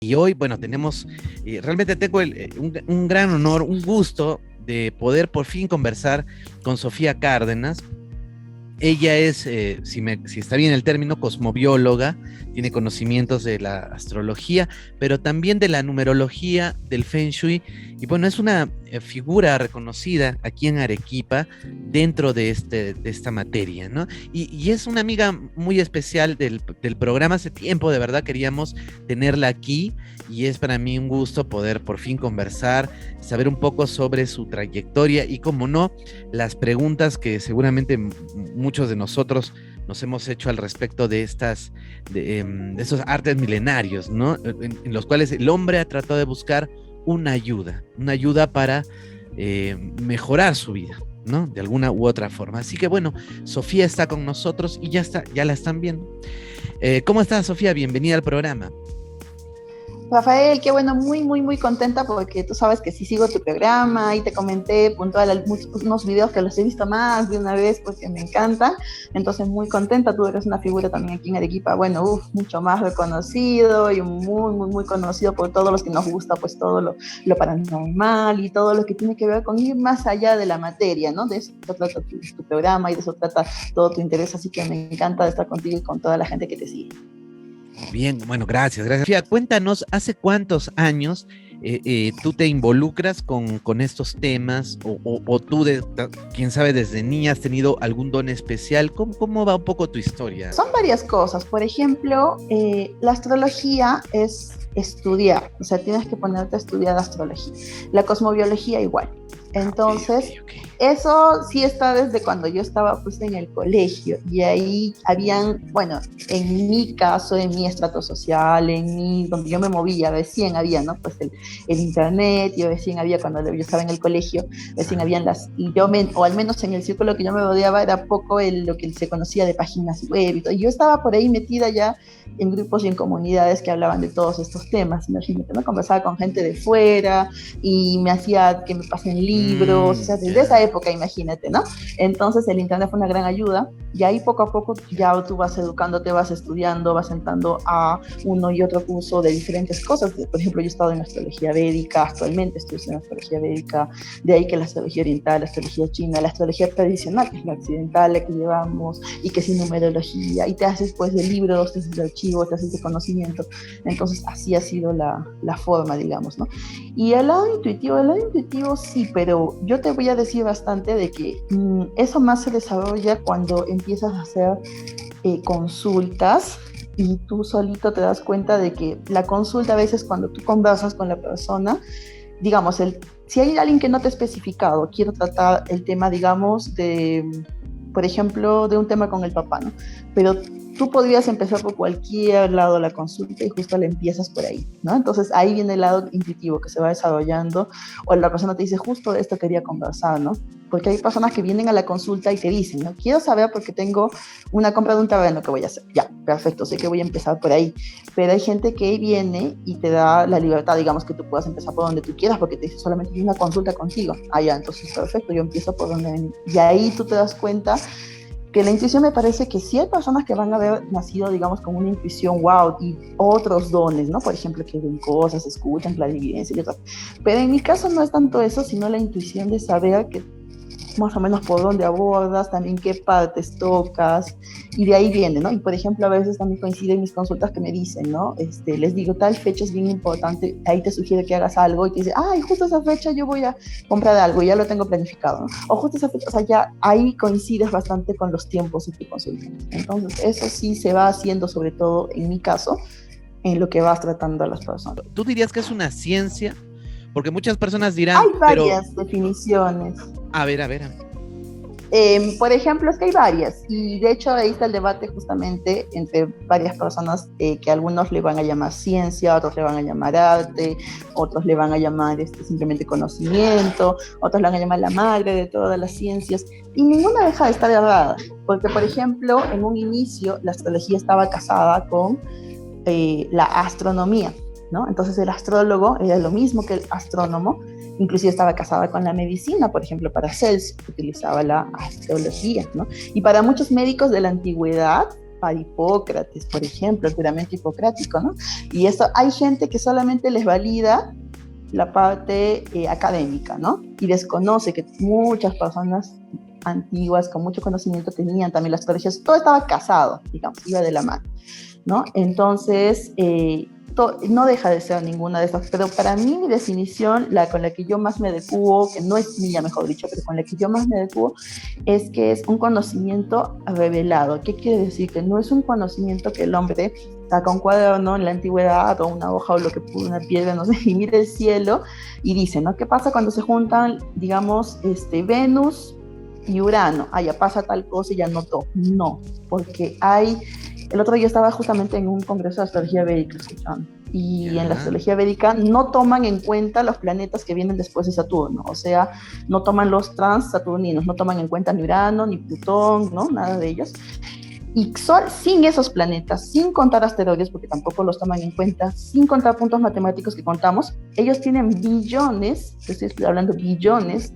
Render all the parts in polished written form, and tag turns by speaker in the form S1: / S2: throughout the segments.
S1: Y hoy, bueno, realmente tengo un gran honor, un gusto de poder por fin conversar con Sofía Cárdenas. Ella es, si está bien el término, cosmobióloga, tiene conocimientos de la astrología, pero también de la numerología, del Feng Shui, y bueno, es una figura reconocida aquí en Arequipa dentro de esta materia, ¿no? Y es una amiga muy especial del programa. Hace tiempo, de verdad, queríamos tenerla aquí, y es para mí un gusto poder por fin conversar, saber un poco sobre su trayectoria y, como no, las preguntas que seguramente muchos de nosotros nos hemos hecho al respecto de esos artes milenarios, ¿no? En los cuales el hombre ha tratado de buscar una ayuda para mejorar su vida, ¿no? De alguna u otra forma. Así que bueno, Sofía está con nosotros y ya la están viendo. ¿Cómo estás, Sofía? Bienvenida al programa.
S2: Rafael, qué bueno, muy, muy, muy contenta porque tú sabes que sí sigo tu programa y te comenté puntual unos videos que los he visto más de una vez porque me encantan. Entonces, muy contenta. Tú eres una figura también aquí en Arequipa, bueno, mucho más reconocido y muy, muy, muy conocido por todos los que nos gusta, pues todo lo paranormal y todo lo que tiene que ver con ir más allá de la materia, ¿no? De eso trata tu programa y de eso trata todo tu interés. Así que me encanta estar contigo y con toda la gente que te sigue.
S1: Bien, bueno, gracias. Sofía, cuéntanos, ¿hace cuántos años tú te involucras con estos temas? O tú, quién sabe, desde niña has tenido algún don especial. ¿Cómo va un poco tu historia?
S2: Son varias cosas. Por ejemplo, la astrología es estudiar, o sea, tienes que ponerte a estudiar astrología. La cosmobiología igual. Entonces,
S1: okay.
S2: Eso sí está desde cuando yo estaba pues en el colegio, y ahí habían, bueno, en mi caso, en mi estrato social, donde yo me movía, recién había, ¿no? Pues el internet, yo recién había, cuando yo estaba en el colegio, recién habían o al menos en el círculo que yo me rodeaba, era poco lo que se conocía de páginas web y todo. Y yo estaba por ahí metida ya en grupos y en comunidades que hablaban de todos estos temas. Imagínate, ¿no? Conversaba con gente de fuera y me hacía que me pasen libros, o sea, desde esa época, imagínate, ¿no? Entonces el internet fue una gran ayuda, y ahí poco a poco ya tú vas educándote, vas estudiando, vas entrando a uno y otro curso de diferentes cosas. Por ejemplo, yo he estado en astrología védica, actualmente estoy en astrología védica, de ahí que la astrología oriental, la astrología china, la astrología tradicional, que es la occidental, la que llevamos, y que es numerología, y te haces pues de libros, te haces de archivos, te haces de conocimiento. Entonces así ha sido la forma, digamos, ¿no? Y el lado intuitivo sí, pero yo te voy a decir bastante de que eso más se desarrolla cuando empiezas a hacer consultas, y tú solito te das cuenta de que la consulta, a veces cuando tú conversas con la persona, digamos, si hay alguien que no te ha especificado, quiero tratar el tema, digamos, por ejemplo, de un tema con el papá, ¿no? Pero tú podrías empezar por cualquier lado de la consulta y justo le empiezas por ahí, ¿no? Entonces ahí viene el lado intuitivo que se va desarrollando, o la persona te dice, justo de esto quería conversar, ¿no? Porque hay personas que vienen a la consulta y te dicen, ¿no? Quiero saber porque tengo una compra de un terreno que voy a hacer. Ya, perfecto, sé que voy a empezar por ahí. Pero hay gente que viene y te da la libertad, digamos, que tú puedas empezar por donde tú quieras, porque te dice solamente una consulta contigo. Ah, ya, entonces perfecto, yo empiezo por donde venir. Y ahí tú te das cuenta que la intuición, me parece que sí hay personas que van a haber nacido, digamos, con una intuición wow, y otros dones, ¿no? Por ejemplo, que ven cosas, escuchan, clarividencia y otras. Pero en mi caso no es tanto eso, sino la intuición de saber que más o menos por dónde abordas, también qué partes tocas, y de ahí viene, ¿no? Y por ejemplo, a veces también coincide en mis consultas que me dicen, ¿no? Les digo, tal fecha es bien importante, ahí te sugiere que hagas algo, y te dice, ay, justo esa fecha yo voy a comprar algo, y ya lo tengo planificado, ¿no? O justo esa fecha, o sea, ya ahí coincides bastante con los tiempos de tu consulta. Entonces, eso sí se va haciendo, sobre todo en mi caso, en lo que vas tratando a las personas.
S1: ¿Tú dirías que es una ciencia? Porque muchas personas dirán,
S2: Hay varias definiciones.
S1: A ver.
S2: Por ejemplo, es que hay varias, y de hecho ahí está el debate justamente entre varias personas, que algunos le van a llamar ciencia, otros le van a llamar arte, otros le van a llamar simplemente conocimiento, otros le van a llamar la madre de todas las ciencias, y ninguna deja de estar errada, porque por ejemplo, en un inicio la astrología estaba casada con la astronomía, ¿no? Entonces el astrólogo era lo mismo que el astrónomo, inclusive estaba casada con la medicina. Por ejemplo, para Celsius utilizaba la astrología, ¿no? Y para muchos médicos de la antigüedad, para Hipócrates, por ejemplo, el juramento hipocrático, ¿no? Y eso hay gente que solamente les valida la parte académica, ¿no? Y desconoce que muchas personas antiguas con mucho conocimiento tenían también las colegios, todo estaba casado, digamos, iba de la mano, ¿no? Entonces, no deja de ser ninguna de esas, pero para mí mi definición, la con la que yo más me adecuo, que no es mía mejor dicho, pero con la que yo más me adecuo, es que es un conocimiento revelado. ¿Qué quiere decir? Que no es un conocimiento que el hombre saca un cuaderno en la antigüedad o una hoja o lo que pudo, una piedra, no sé, y mira el cielo y dice, ¿no? ¿Qué pasa cuando se juntan, digamos, Venus y Urano? Ah, ya pasa tal cosa y ya notó. No, porque el otro día estaba justamente en un congreso de astrología védica escuchando, y en la astrología védica no toman en cuenta los planetas que vienen después de Saturno, o sea, no toman los trans-saturninos, no toman en cuenta ni Urano, ni Plutón, ¿no? Nada de ellos. Y sin esos planetas, sin contar asteroides, porque tampoco los toman en cuenta, sin contar puntos matemáticos que contamos, ellos tienen billones, estoy hablando billones,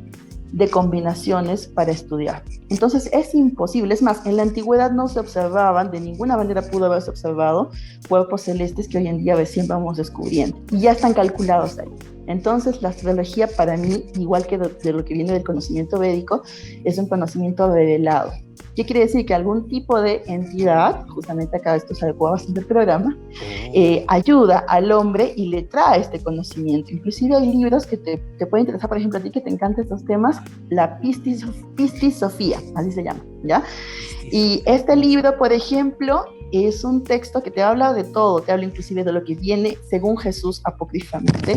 S2: de combinaciones para estudiar. Entonces es imposible, es más, en la antigüedad no se observaban, de ninguna manera pudo haberse observado cuerpos celestes que hoy en día recién vamos descubriendo, y ya están calculados ahí. Entonces la astrología para mí, igual que de lo que viene del conocimiento védico, es un conocimiento revelado. ¿Qué quiere decir? Que algún tipo de entidad, justamente acá esto se adecua bastante al programa, ayuda al hombre y le trae este conocimiento. Inclusive hay libros que te pueden interesar, por ejemplo, a ti que te encantan estos temas, la Pistisofía, así se llama, ¿ya? Y este libro, por ejemplo, es un texto que te habla de todo, te habla inclusive de lo que viene según Jesús apócrifamente,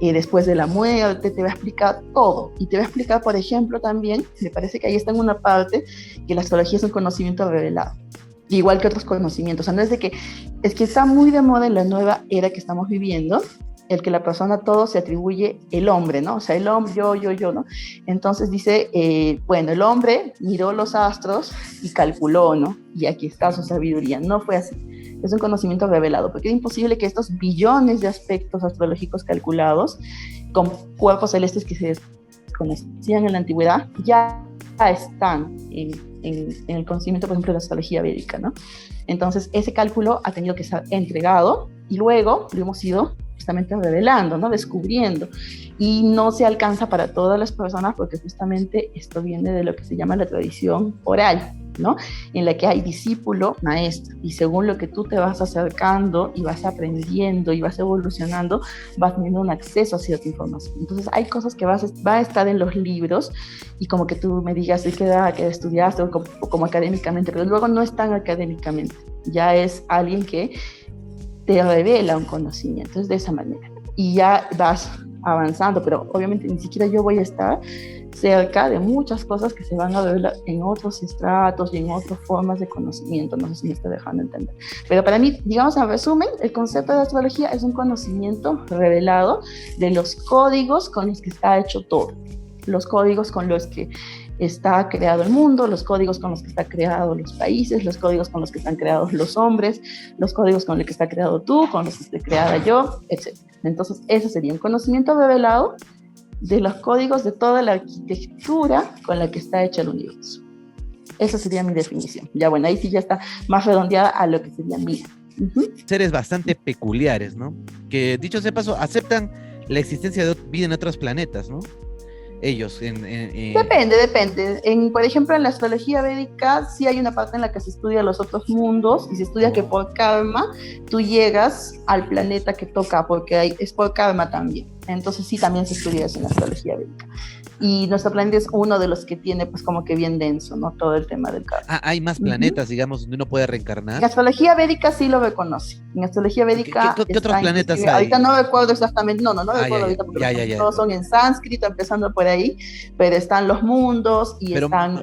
S2: después de la muerte, te va a explicar todo, y te va a explicar, por ejemplo, también, me parece que ahí está en una parte, que la astrología es un conocimiento revelado, igual que otros conocimientos, o sea, no es de que, es que está muy de moda en la nueva era que estamos viviendo, el que la persona todo se atribuye el hombre, ¿no? O sea, el hombre, yo, ¿no? Entonces dice, bueno, el hombre miró los astros y calculó, ¿no? Y aquí está su sabiduría. No fue así. Es un conocimiento revelado, porque es imposible que estos billones de aspectos astrológicos calculados, con cuerpos celestes que se desconocían en la antigüedad, ya están en el conocimiento, por ejemplo, de la astrología védica, ¿no? Entonces, ese cálculo ha tenido que ser entregado y luego lo hemos ido justamente revelando, ¿no? Descubriendo, y no se alcanza para todas las personas porque justamente esto viene de lo que se llama la tradición oral, ¿no? En la que hay discípulo, maestro, y según lo que tú te vas acercando y vas aprendiendo y vas evolucionando, vas teniendo un acceso a cierta información. Entonces hay cosas que va a estar en los libros y como que tú me digas que estudiaste o como académicamente, pero luego no es tan académicamente, ya es alguien que te revela un conocimiento, entonces de esa manera, y ya vas avanzando, pero obviamente ni siquiera yo voy a estar cerca de muchas cosas que se van a revelar en otros estratos y en otras formas de conocimiento, no sé si me estoy dejando entender, pero para mí, digamos en resumen, el concepto de astrología es un conocimiento revelado de los códigos con los que está hecho todo, los códigos con los que está creado el mundo, los códigos con los que están creados los países, los códigos con los que están creados los hombres, los códigos con los que está creado tú, con los que esté creada yo, etc. Entonces, ese sería un conocimiento revelado de los códigos de toda la arquitectura con la que está hecha el universo. Esa sería mi definición. Ya bueno, ahí sí ya está más redondeada a lo que sería mía.
S1: Seres bastante peculiares, ¿no? Que, dicho sea de paso, aceptan la existencia de vida en otros planetas, ¿no? Ellos.
S2: Depende. Por ejemplo, en la astrología védica sí hay una parte en la que se estudia los otros mundos y se estudia que por karma tú llegas al planeta que toca, porque es por karma también. Entonces sí, también se estudia eso en la astrología védica. Y nuestro planeta es uno de los que tiene pues como que bien denso, ¿no? Todo el tema del karma.
S1: Hay más planetas, digamos, donde uno puede reencarnar.
S2: En astrología védica sí lo reconoce. En astrología védica...
S1: ¿Qué otros planetas hay?
S2: Ahorita no recuerdo exactamente, no recuerdo ahorita porque todos son en sánscrito, empezando por ahí, pero están los mundos y están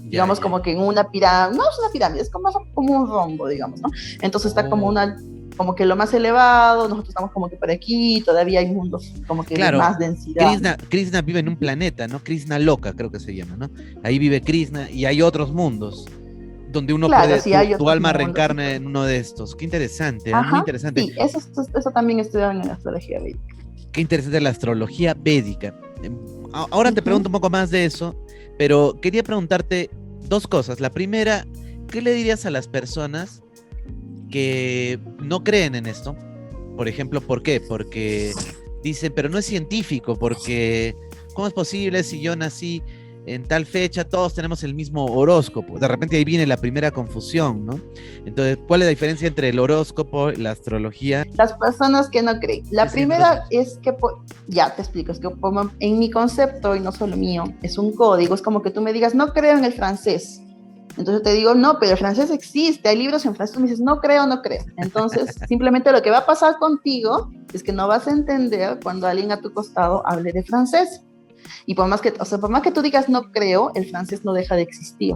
S2: digamos como que en una pirámide, no es una pirámide, es como un rombo, digamos, ¿no? Entonces está como que lo más elevado, nosotros estamos como que por aquí, todavía hay mundos como que de más densidad.
S1: Krishna vive en un planeta, ¿no? Krishna Loka creo que se llama, ¿no? Ahí vive Krishna y hay otros mundos donde uno puede, tu alma reencarna en uno de estos. Qué interesante, muy interesante.
S2: Sí, eso también estudiaron en la astrología védica.
S1: Qué interesante la astrología védica. Ahora te pregunto un poco más de eso, pero quería preguntarte dos cosas. La primera, ¿qué le dirías a las personas que no creen en esto? Por ejemplo, ¿por qué? Porque dicen, pero no es científico, porque ¿cómo es posible si yo nací en tal fecha, todos tenemos el mismo horóscopo? De repente ahí viene la primera confusión, ¿no? Entonces, ¿cuál es la diferencia entre el horóscopo y la astrología?
S2: Las personas que no creen. La primera es que, ya te explico, es que en mi concepto, y no solo mío, es un código, es como que tú me digas, no creo en el francés. Entonces te digo, no, pero el francés existe, hay libros en francés, tú me dices, no creo, no creo. Entonces, simplemente lo que va a pasar contigo es que no vas a entender cuando alguien a tu costado hable de francés. Y por más que tú digas no creo, el francés no deja de existir.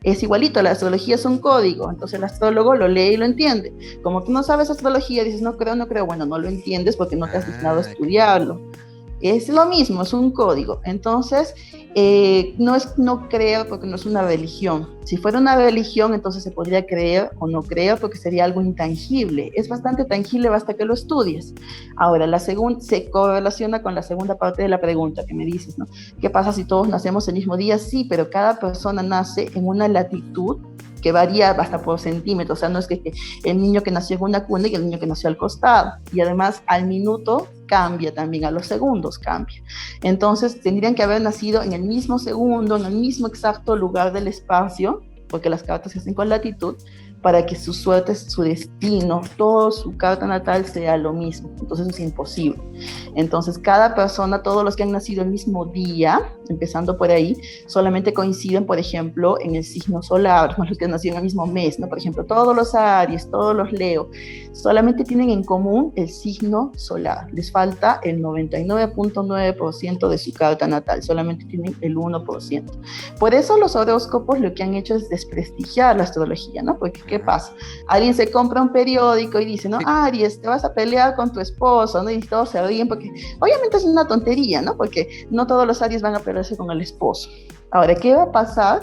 S2: Es igualito, la astrología es un código, entonces el astrólogo lo lee y lo entiende. Como tú no sabes astrología, dices no creo, bueno, no lo entiendes porque no te has destinado a estudiarlo. Es lo mismo, es un código. Entonces, no es no creer porque no es una religión. Si fuera una religión, entonces se podría creer o no creer porque sería algo intangible. Es bastante tangible, basta que lo estudies. Ahora, la segunda se correlaciona con la segunda parte de la pregunta que me dices, ¿no? ¿Qué pasa si todos nacemos el mismo día? Sí, pero cada persona nace en una latitud que varía hasta por centímetros, o sea, no es que el niño que nació en una cuna y el niño que nació al costado, y además al minuto cambia también, a los segundos cambia. Entonces tendrían que haber nacido en el mismo segundo, en el mismo exacto lugar del espacio, porque las cartas se hacen con latitud, para que su suerte, su destino, toda su carta natal sea lo mismo. Entonces es imposible. Entonces cada persona, todos los que han nacido el mismo día, empezando por ahí, solamente coinciden, por ejemplo, en el signo solar, los que han nacido en el mismo mes, ¿no? Por ejemplo, todos los Aries, todos los Leo, solamente tienen en común el signo solar. Les falta el 99.9% de su carta natal, solamente tienen el 1%. Por eso los horóscopos lo que han hecho es desprestigiar la astrología, ¿no? Porque ¿qué pasa? Alguien se compra un periódico y dice, ¿no? Aries, te vas a pelear con tu esposo, ¿no? Y todos se ríen porque obviamente es una tontería, ¿no? Porque no todos los Aries van a pelearse con el esposo. Ahora, ¿qué va a pasar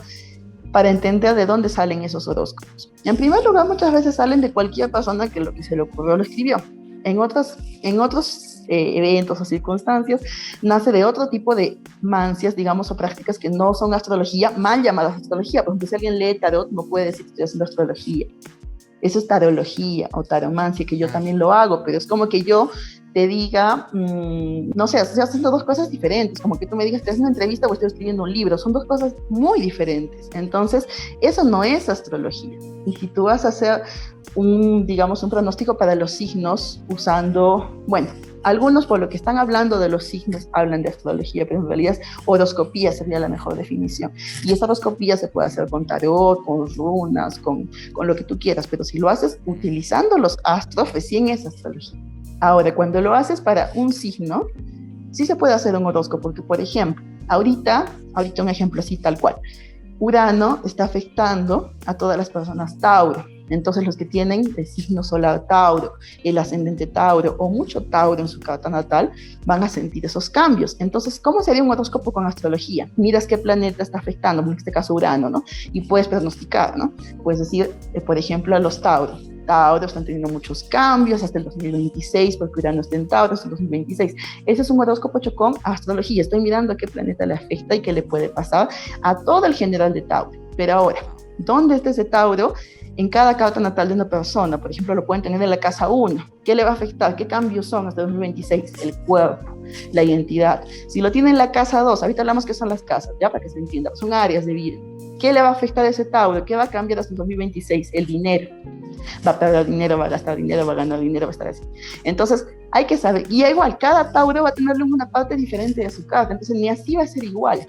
S2: para entender de dónde salen esos horóscopos? En primer lugar, muchas veces salen de cualquier persona que lo que se le ocurrió lo escribió. En otros eventos o circunstancias, nace de otro tipo de mancias, digamos, o prácticas que no son astrología, mal llamadas astrología. Por ejemplo, si alguien lee tarot, no puede decir que estoy haciendo astrología. Eso es tarología o taromancia, que yo también lo hago, pero es como que yo te diga, no sé, estoy haciendo dos cosas diferentes, como que tú me digas, estoy haciendo una entrevista o estoy escribiendo un libro, son dos cosas muy diferentes. Entonces, eso no es astrología. Y si tú vas a hacer digamos, un pronóstico para los signos usando, bueno, algunos por lo que están hablando de los signos hablan de astrología, pero en realidad horoscopía sería la mejor definición. Y esa horoscopía se puede hacer con tarot, con runas, con lo que tú quieras, pero si lo haces utilizando los astros, recién es astrología. Ahora, cuando lo haces para un signo, sí se puede hacer un horóscopo, porque, por ejemplo, ahorita un ejemplo así tal cual, Urano está afectando a todas las personas Tauro. Entonces los que tienen el signo solar Tauro, el ascendente Tauro o mucho Tauro en su carta natal van a sentir esos cambios. Entonces, ¿cómo sería un horóscopo con astrología? Miras qué planeta está afectando, en este caso Urano, ¿no? Y puedes pronosticar, ¿no? Puedes decir, por ejemplo, a los Tauros. Tauro están teniendo muchos cambios hasta el 2026, porque Urano está en Tauro hasta el 2026. Ese es un horóscopo hecho con astrología. Estoy mirando a qué planeta le afecta y qué le puede pasar a todo el general de Tauro. Pero ahora, ¿dónde está ese Tauro? En cada carta natal de una persona, por ejemplo, lo pueden tener en la casa 1. ¿Qué le va a afectar? ¿Qué cambios son hasta el 2026? El cuerpo, la identidad. Si lo tiene en la casa 2, ahorita hablamos qué son las casas, ya para que se entienda, son áreas de vida. ¿Qué le va a afectar a ese Tauro? ¿Qué va a cambiar hasta el 2026? El dinero. Va a perder dinero, va a gastar dinero, va a ganar dinero, va a estar así. Entonces, hay que saber. Y igual, cada Tauro va a tenerle una parte diferente de su carta, entonces ni así va a ser igual.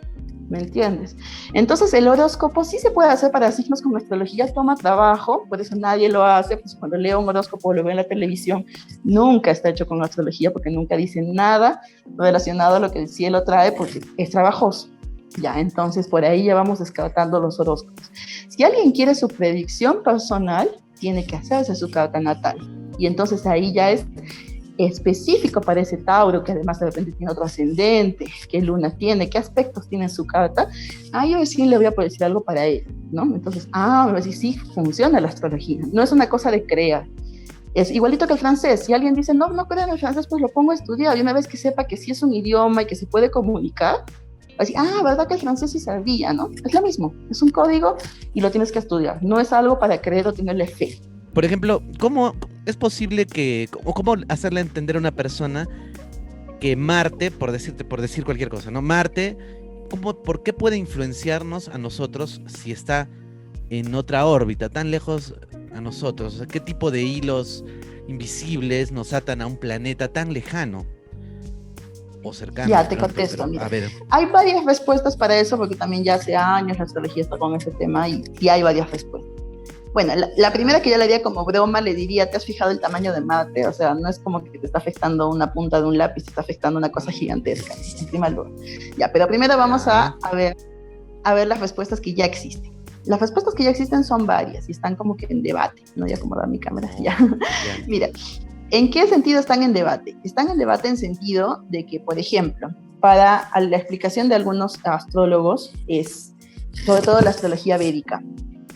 S2: ¿Me entiendes? Entonces el horóscopo sí se puede hacer para signos con astrología, toma trabajo, por eso nadie lo hace. Pues cuando leo un horóscopo o lo veo en la televisión, nunca está hecho con astrología porque nunca dice nada relacionado a lo que el cielo trae porque es trabajoso. Ya, entonces por ahí ya vamos descartando los horóscopos. Si alguien quiere su predicción personal, tiene que hacerse su carta natal. Y entonces ahí ya es específico para ese Tauro, que además de repente tiene otro ascendente, qué luna tiene, qué aspectos tiene en su carta, yo sí le voy a poder decir algo para él, ¿no? Entonces, me va a decir, sí, funciona la astrología, no es una cosa de crear. Es igualito que el francés. Si alguien dice, no creo en el francés, pues lo pongo a estudiar, y una vez que sepa que sí es un idioma y que se puede comunicar, Así, ¿verdad que el francés sí servía, no? Es lo mismo, es un código y lo tienes que estudiar. No es algo para creer o tenerle fe.
S1: Por ejemplo, ¿cómo es posible o cómo hacerle entender a una persona que Marte, por decir cualquier cosa, ¿no? Marte, ¿por qué puede influenciarnos a nosotros si está en otra órbita, tan lejos a nosotros? O sea, ¿qué tipo de hilos invisibles nos atan a un planeta tan lejano o cercano
S2: Ya,
S1: de
S2: te
S1: pronto?
S2: contesto,
S1: Pero,
S2: mira.
S1: a ver,
S2: Hay varias respuestas para eso, porque también ya hace años la astrología está con ese tema y hay varias respuestas. Bueno, la primera que yo le haría como broma, le diría, ¿te has fijado el tamaño de Marte? O sea, no es como que te está afectando una punta de un lápiz, te está afectando una cosa gigantesca, en primer lugar. Ya, pero primero vamos
S1: ya,
S2: a ver las respuestas que ya existen. Las respuestas que ya existen son varias y están como que en debate. No voy a acomodar mi cámara, ya.
S1: ya.
S2: Mira, ¿en qué sentido están en debate? Están en debate en sentido de que, por ejemplo, para la explicación de algunos astrólogos es, sobre todo la astrología védica,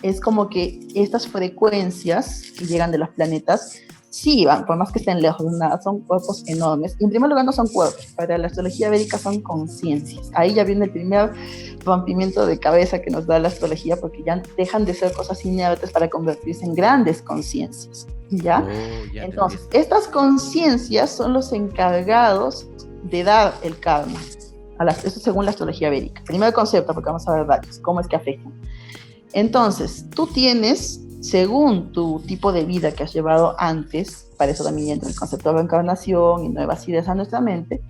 S2: es como que estas frecuencias que llegan de los planetas, sí van, por más que estén lejos, nada, son cuerpos enormes. Y en primer lugar no son cuerpos, para la astrología védica son conciencias. Ahí ya viene el primer rompimiento de cabeza que nos da la astrología, porque ya dejan de ser cosas inertes para convertirse en grandes conciencias. ¿Ya?
S1: Ya
S2: Entonces, estas conciencias son los encargados de dar el karma. Esto según la astrología védica. Primer concepto, porque vamos a ver varios, cómo es que afectan. Entonces, tú tienes, según tu tipo de vida que has llevado antes, para eso también entra el concepto de reencarnación y nuevas ideas a nuestra mente,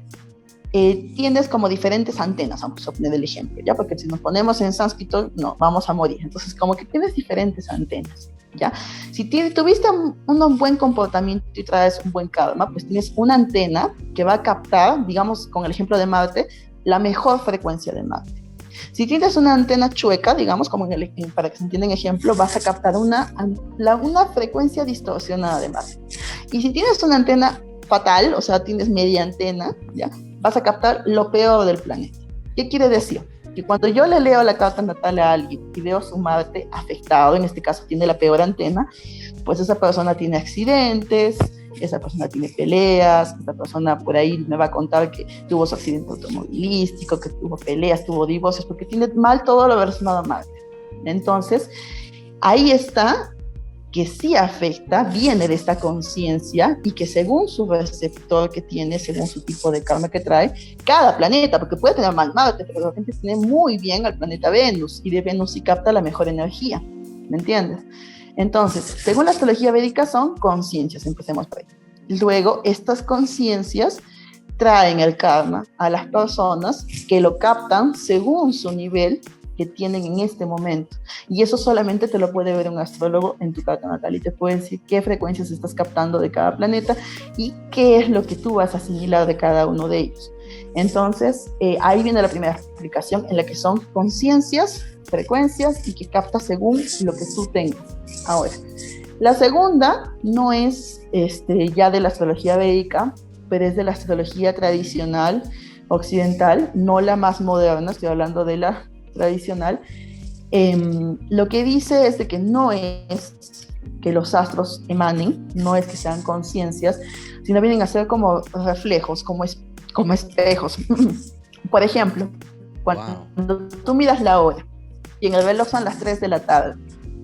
S2: tienes como diferentes antenas, vamos a poner el ejemplo, ¿ya? Porque si nos ponemos en sánscrito, no, vamos a morir. Entonces, como que tienes diferentes antenas, ¿ya? Si tuviste un buen comportamiento y traes un buen karma, pues tienes una antena que va a captar, digamos, con el ejemplo de Marte, la mejor frecuencia de Marte. Si tienes una antena chueca, digamos, como para que se entienda en ejemplo, vas a captar una frecuencia distorsionada de Marte. Y si tienes una antena fatal, o sea, tienes media antena, ¿ya? Vas a captar lo peor del planeta. ¿Qué quiere decir? Que cuando yo le leo la carta natal a alguien y veo su Marte afectado, en este caso tiene la peor antena, pues esa persona tiene accidentes, esa persona tiene peleas, esa persona por ahí me va a contar que tuvo su accidente automovilístico, que tuvo peleas, tuvo divorcios, porque tiene mal todo lo relacionado a Marte. Entonces, ahí está que sí afecta, viene de esta conciencia y que según su receptor que tiene, según su tipo de karma que trae, cada planeta, porque puede tener mal Marte, pero de repente tiene muy bien al planeta Venus y de Venus sí capta la mejor energía, ¿me entiendes? Entonces, según la astrología védica son conciencias, empecemos por ahí. Luego, estas conciencias traen el karma a las personas que lo captan según su nivel que tienen en este momento. Y eso solamente te lo puede ver un astrólogo en tu carta natal y te puede decir qué frecuencias estás captando de cada planeta y qué es lo que tú vas a asimilar de cada uno de ellos. Entonces, ahí viene la primera explicación en la que son conciencias, frecuencias y que capta según lo que tú tengas. Ahora, la segunda no es ya de la astrología védica, pero es de la astrología tradicional occidental, no la más moderna, estoy hablando de la tradicional. Lo que dice es de que no es que los astros emanen, no es que sean conciencias, sino vienen a ser como reflejos, como espejos. Por ejemplo, cuando tú miras la hora y en el reloj son las 3 de la tarde,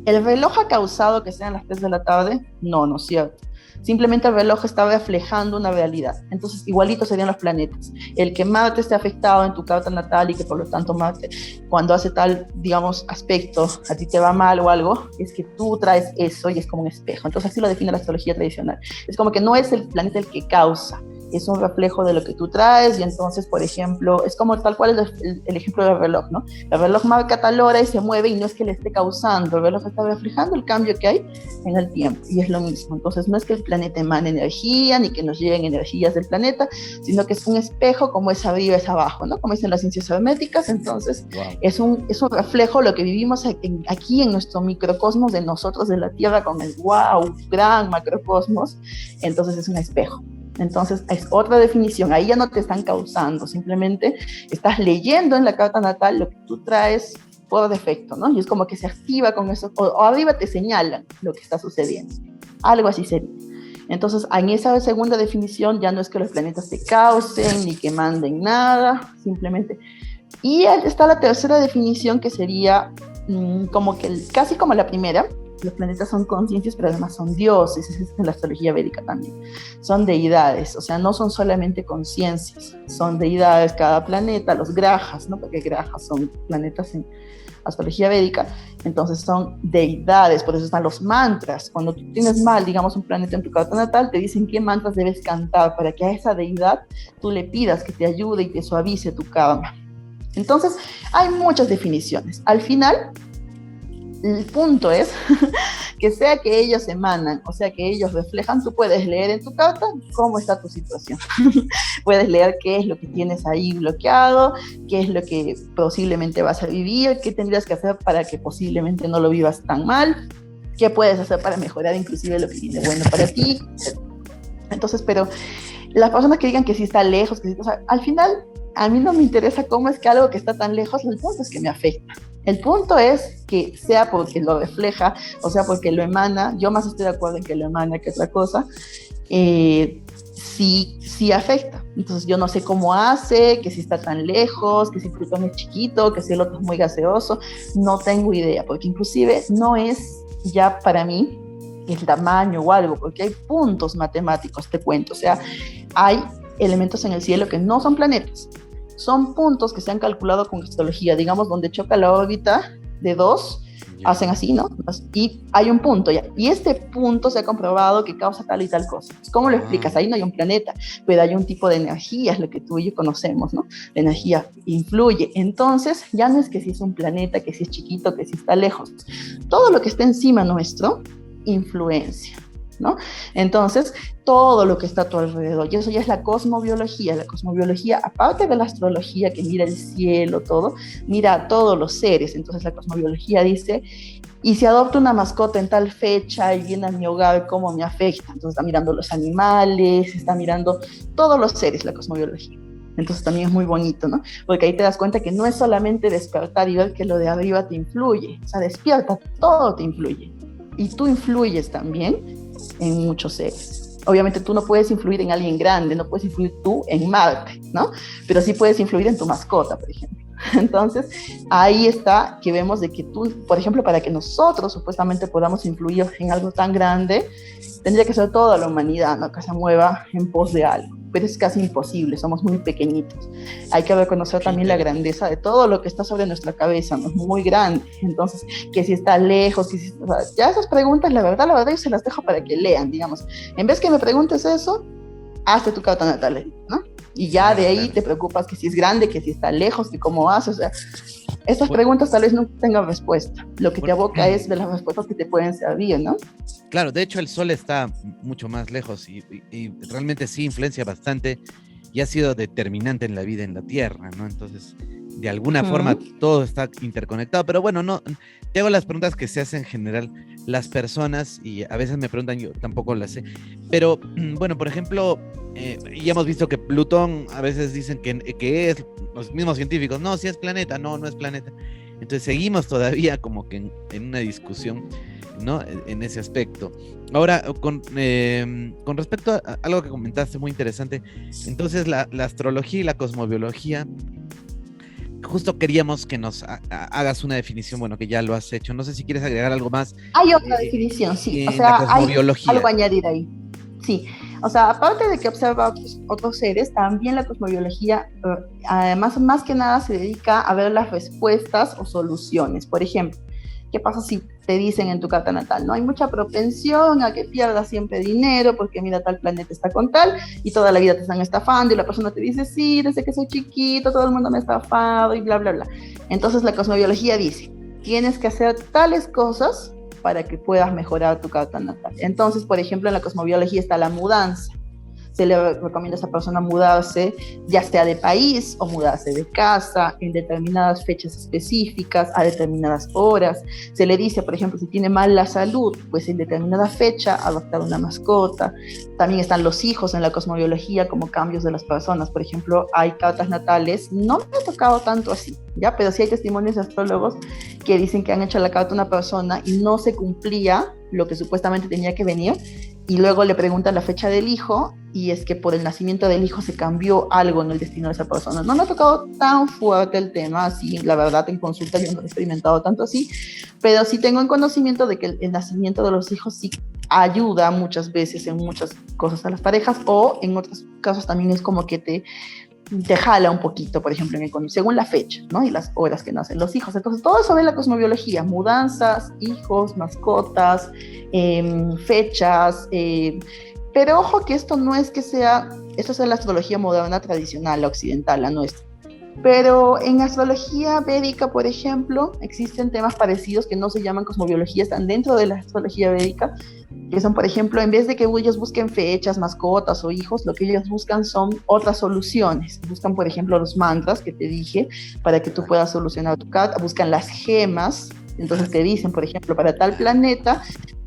S2: ¿el reloj ha causado que sean las 3 de la tarde? No, no es cierto. Simplemente el reloj está reflejando una realidad. Entonces, igualito serían los planetas. El que Marte esté afectado en tu carta natal y que por lo tanto Marte, cuando hace tal, digamos, aspecto, a ti te va mal o algo, es que tú traes eso y es como un espejo. Entonces, así lo define la astrología tradicional. Es como que no es el planeta el que causa, es un reflejo de lo que tú traes y entonces, por ejemplo, es como tal cual el ejemplo del reloj, ¿no? El reloj marca tal hora y se mueve y no es que le esté causando, el reloj está reflejando el cambio que hay en el tiempo y es lo mismo. Entonces, no es que el planeta emane energía ni que nos lleguen energías del planeta, sino que es un espejo como es arriba, es abajo, ¿no? Como dicen las ciencias herméticas, entonces es un reflejo lo que vivimos aquí en nuestro microcosmos de nosotros, de la Tierra, con el gran macrocosmos, entonces es un espejo. Entonces es otra definición, ahí ya no te están causando, simplemente estás leyendo en la carta natal lo que tú traes por defecto, ¿no? Y es como que se activa con eso, o arriba te señalan lo que está sucediendo, algo así sería. Entonces, en esa segunda definición ya no es que los planetas te causen ni que manden nada, simplemente. Y está la tercera definición, que sería como que casi como la primera. Los planetas son conciencias, pero además son dioses, es en la astrología védica también. Son deidades, o sea, no son solamente conciencias, son deidades cada planeta, los grajas, ¿no? Porque grajas son planetas en astrología védica, entonces son deidades, por eso están los mantras. Cuando tú tienes mal, digamos, un planeta en tu carta natal, te dicen qué mantras debes cantar para que a esa deidad tú le pidas que te ayude y te suavice tu karma. Entonces, hay muchas definiciones. Al final, el punto es que sea que ellos emanan, o sea que ellos reflejan, tú puedes leer en tu carta cómo está tu situación. Puedes leer qué es lo que tienes ahí bloqueado, qué es lo que posiblemente vas a vivir, qué tendrías que hacer para que posiblemente no lo vivas tan mal, qué puedes hacer para mejorar inclusive lo que viene bueno para ti. Entonces, pero las personas que digan que sí está lejos, que sí, o sea, al final a mí no me interesa cómo es que algo que está tan lejos, el punto es que me afecta. El punto es que sea porque lo refleja, o sea porque lo emana, yo más estoy de acuerdo en que lo emana que otra cosa, sí afecta. Entonces yo no sé cómo hace, que si está tan lejos, que si Plutón es chiquito, que si el otro es muy gaseoso, no tengo idea, porque inclusive no es ya para mí el tamaño o algo, porque hay puntos matemáticos, te cuento, o sea, hay elementos en el cielo que no son planetas, son puntos que se han calculado con astrología, digamos, donde choca la órbita de dos, hacen así, ¿no? Y hay un punto ya, y este punto se ha comprobado que causa tal y tal cosa. ¿Cómo lo explicas? Ahí no hay un planeta, pero hay un tipo de energía, es lo que tú y yo conocemos, ¿no? La energía influye. Entonces, ya no es que si es un planeta, que si es chiquito, que si está lejos. Todo lo que está encima nuestro, influencia, ¿no? Entonces, todo lo que está a tu alrededor, y eso ya es la cosmobiología. La cosmobiología, aparte de la astrología que mira el cielo, todo, mira a todos los seres. Entonces la cosmobiología dice, y si adopto una mascota en tal fecha y viene a mi hogar, ¿cómo me afecta? Entonces está mirando los animales, está mirando todos los seres, la cosmobiología. Entonces también es muy bonito, ¿no? Porque ahí te das cuenta que no es solamente despertar y ver que lo de arriba te influye, o sea, despierta, todo te influye. Y tú influyes también en muchos seres. Obviamente tú no puedes influir en alguien grande, no puedes influir tú en Marte, ¿no? Pero sí puedes influir en tu mascota, por ejemplo. Entonces, ahí está que vemos de que tú, por ejemplo, para que nosotros supuestamente podamos influir en algo tan grande, tendría que ser toda la humanidad, ¿no? Que se mueva en pos de algo. Pero es casi imposible, somos muy pequeñitos. Hay que reconocer también la grandeza de todo lo que está sobre nuestra cabeza, ¿no? Es muy grande. Entonces, que si está lejos, que si, o sea, ya esas preguntas, la verdad, yo se las dejo para que lean, digamos. En vez que me preguntes eso, hazte tu carta natal, ¿no? Y ya de ahí te preocupas que si es grande, que si está lejos, que cómo hace, o sea, estas preguntas tal vez no tengan respuesta. Lo que te aboca es de las respuestas que te pueden servir, ¿no?
S1: Claro, de hecho el Sol está mucho más lejos y realmente sí influencia bastante y ha sido determinante en la vida en la Tierra, ¿no? Entonces, de alguna forma todo está interconectado, pero bueno, no, te hago las preguntas que se hacen en general las personas y a veces me preguntan, yo tampoco las sé, pero bueno, por ejemplo, ya hemos visto que Plutón a veces dicen que es, los mismos científicos, no, si es planeta, no es planeta, entonces seguimos todavía como que en una discusión, ¿no? En ese aspecto. Ahora, con respecto a algo que comentaste muy interesante, entonces la astrología y la cosmobiología, justo queríamos que nos hagas una definición, bueno, que ya lo has hecho, no sé si quieres agregar algo más.
S2: Hay otra definición, sí, o sea, hay algo a añadir ahí. Sí, o sea, aparte de que observa otros seres, también la cosmobiología, además, más que nada se dedica a ver las respuestas o soluciones. Por ejemplo, ¿qué pasa si te dicen en tu carta natal? No hay mucha propensión a que pierdas siempre dinero porque mira, tal planeta está con tal y toda la vida te están estafando y la persona te dice, sí, desde que soy chiquito todo el mundo me ha estafado y bla, bla, bla. Entonces la cosmobiología dice, tienes que hacer tales cosas para que puedas mejorar tu carta natal. Entonces, por ejemplo, en la cosmobiología está la mudanza. Se le recomienda a esa persona mudarse, ya sea de país o mudarse de casa, en determinadas fechas específicas, a determinadas horas. Se le dice, por ejemplo, si tiene mal la salud, pues en determinada fecha adoptar una mascota. También están los hijos en la cosmobiología como cambios de las personas. Por ejemplo, hay cartas natales, no me ha tocado tanto así, ¿ya? Pero sí hay testimonios de astrólogos que dicen que han hecho la carta a una persona y no se cumplía lo que supuestamente tenía que venir, y luego le preguntan la fecha del hijo y es que por el nacimiento del hijo se cambió algo en el destino de esa persona. No me ha tocado tan fuerte el tema, así, la verdad, en consulta yo no he experimentado tanto así, pero sí tengo en conocimiento de que el nacimiento de los hijos sí ayuda muchas veces en muchas cosas a las parejas, o en otros casos también es como que te jala un poquito, por ejemplo, según la fecha, ¿no? Y las horas que nacen los hijos. Entonces, todo eso ve la cosmobiología: mudanzas, hijos, mascotas, fechas, pero ojo que esto no es que sea, esto es la astrología moderna tradicional, la occidental, la nuestra. Pero en astrología védica, por ejemplo, existen temas parecidos que no se llaman cosmobiología, están dentro de la astrología védica, que son, por ejemplo, en vez de que ellos busquen fechas, mascotas o hijos, lo que ellos buscan son otras soluciones. Buscan, por ejemplo, los mantras que te dije para que tú puedas solucionar tu carta, buscan las gemas, entonces te dicen, por ejemplo, para tal planeta,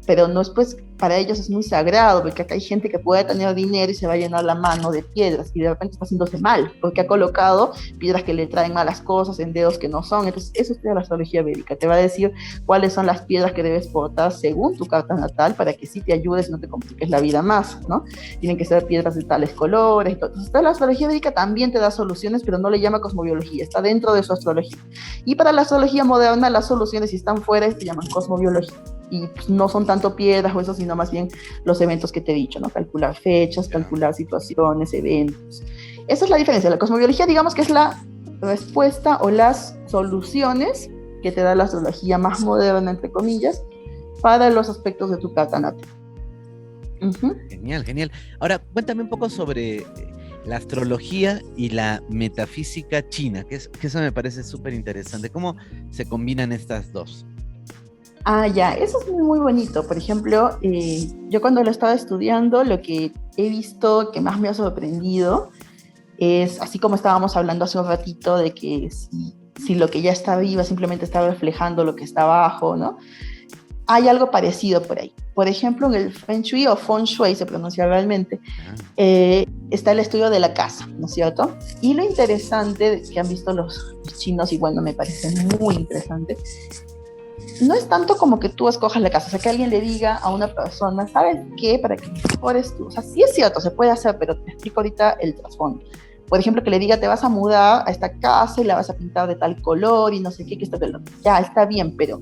S2: pero no es, pues, para ellos es muy sagrado, porque acá hay gente que puede tener dinero y se va a llenar la mano de piedras y de repente está haciéndose mal, porque ha colocado piedras que le traen malas cosas en dedos que no son. Entonces eso es la astrología védica, te va a decir cuáles son las piedras que debes portar según tu carta natal para que sí te ayudes y no te compliques la vida más, ¿no? Tienen que ser piedras de tales colores. Entonces la astrología védica también te da soluciones, pero no le llama cosmobiología, está dentro de su astrología. Y para la astrología moderna las soluciones, si están fuera, se llaman cosmobiología, y pues no son tanto piedras o eso, sino más bien los eventos que te he dicho, ¿no? Calcular fechas, calcular situaciones, eventos. Esa es la diferencia. La cosmobiología, digamos que es la respuesta o las soluciones que te da la astrología más moderna, entre comillas, para los aspectos de tu carta natal.
S1: Genial, genial. Ahora, cuéntame un poco sobre la astrología y la metafísica china, que eso me parece súper interesante. ¿Cómo se combinan estas dos?
S2: Ah, ya, eso es muy, muy bonito. Por ejemplo, yo cuando lo estaba estudiando, lo que he visto que más me ha sorprendido es, así como estábamos hablando hace un ratito, de que si lo que ya está arriba simplemente está reflejando lo que está abajo, ¿no? Hay algo parecido por ahí. Por ejemplo, en el Feng Shui, o Feng Shui se pronuncia realmente, está el estudio de la casa, ¿no es cierto? Y lo interesante que han visto los chinos, y bueno, me parece muy interesante, no es tanto como que tú escojas la casa, o sea, que alguien le diga a una persona, ¿sabes qué? Para que mejores tú. O sea, sí es cierto, se puede hacer, pero te explico ahorita el trasfondo. Por ejemplo, que le diga, te vas a mudar a esta casa y la vas a pintar de tal color y no sé qué, que está de lo... Ya, está bien, pero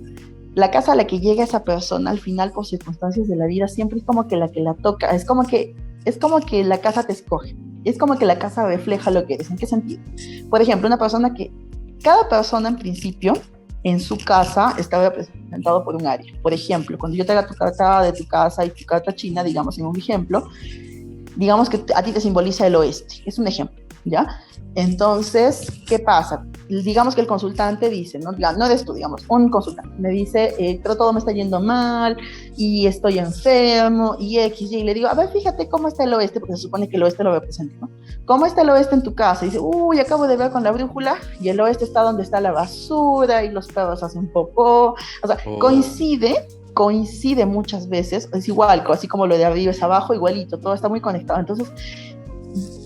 S2: la casa a la que llega esa persona al final, por circunstancias de la vida, siempre es como que la toca, es como que la casa te escoge, es como que la casa refleja lo que eres. ¿En qué sentido? Por ejemplo, cada persona en principio, en su casa está representado por un área. Por ejemplo, cuando yo te haga tu carta de tu casa y tu carta china, digamos en un ejemplo, digamos que a ti te simboliza el oeste, es un ejemplo, ¿ya? Entonces, ¿qué pasa? Digamos que el consultante dice, no eres tú, digamos, un consultante, me dice, pero todo me está yendo mal, y estoy enfermo, y X, y le digo, a ver, fíjate cómo está el oeste, porque se supone que el oeste lo representa, ¿no? ¿Cómo está el oeste en tu casa? Y dice, uy, acabo de ver con la brújula, y el oeste está donde está la basura, y los perros hacen popó, o sea, coincide muchas veces, es igual, así como lo de arriba es abajo, igualito, todo está muy conectado. Entonces,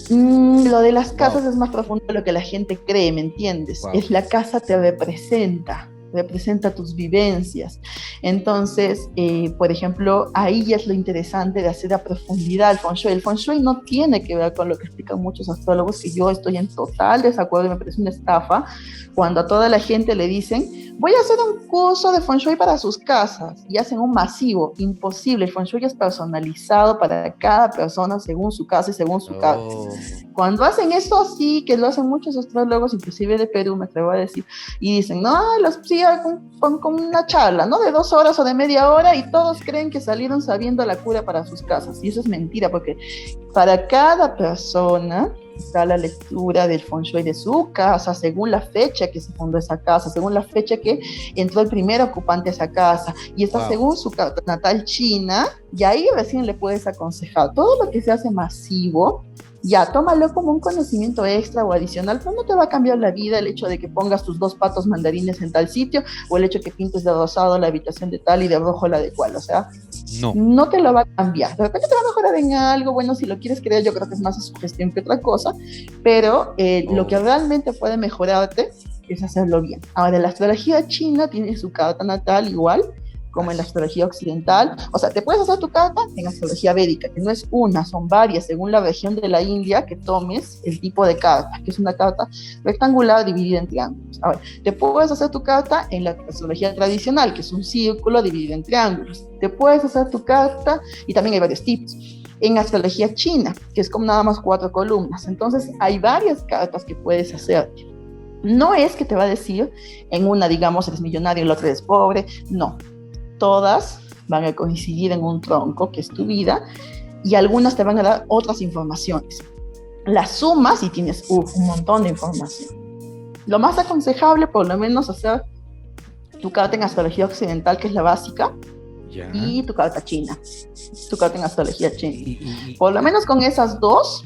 S2: lo de las casas es más profundo de lo que la gente cree, ¿me entiendes? Es la casa te representa tus vivencias. Entonces, por ejemplo, ahí ya es lo interesante de hacer a profundidad el Feng Shui. El Feng Shui no tiene que ver con lo que explican muchos astrólogos, que yo estoy en total desacuerdo y me parece una estafa, cuando a toda la gente le dicen, voy a hacer un curso de Feng Shui para sus casas, y hacen un masivo. Imposible, el Feng Shui es personalizado para cada persona según su casa y según su casa. Cuando hacen eso así, que lo hacen muchos astrólogos, inclusive de Perú, me atrevo a decir, y dicen, no, sí, con una charla, ¿no? De 2 horas o de media hora, y todos creen que salieron sabiendo la cura para sus casas. Y eso es mentira, porque para cada persona está la lectura del Feng Shui de su casa, según la fecha que se fundó esa casa, según la fecha que entró el primer ocupante a esa casa, y está según su carta natal china, y ahí recién le puedes aconsejar. Todo lo que se hace masivo, ya, tómalo como un conocimiento extra o adicional, pero no te va a cambiar la vida el hecho de que pongas tus 2 patos mandarines en tal sitio, o el hecho de que pintes de rosado la habitación de tal y de rojo la de cual. O sea, no te lo va a cambiar. De repente te va a mejorar en algo, bueno, si lo quieres creer, yo creo que es más su gestión que otra cosa, pero lo que realmente puede mejorarte es hacerlo bien. Ahora, la astrología china tiene su carta natal igual, como en la astrología occidental. O sea, te puedes hacer tu carta en astrología védica, que no es una, son varias, según la región de la India que tomes el tipo de carta, que es una carta rectangular dividida en triángulos. A ver, te puedes hacer tu carta en la astrología tradicional, que es un círculo dividido en triángulos. Te puedes hacer tu carta, y también hay varios tipos, en astrología china, que es como nada más 4 columnas. Entonces, hay varias cartas que puedes hacer. No es que te va a decir en una, digamos, eres millonario y en la otra eres pobre, no. Todas van a coincidir en un tronco, que es tu vida, y algunas te van a dar otras informaciones. Las sumas y tienes un montón de información. Lo más aconsejable, por lo menos, hacer tu carta en astrología occidental, que es la básica, y tu carta china, tu carta en astrología china. Por lo menos con esas dos,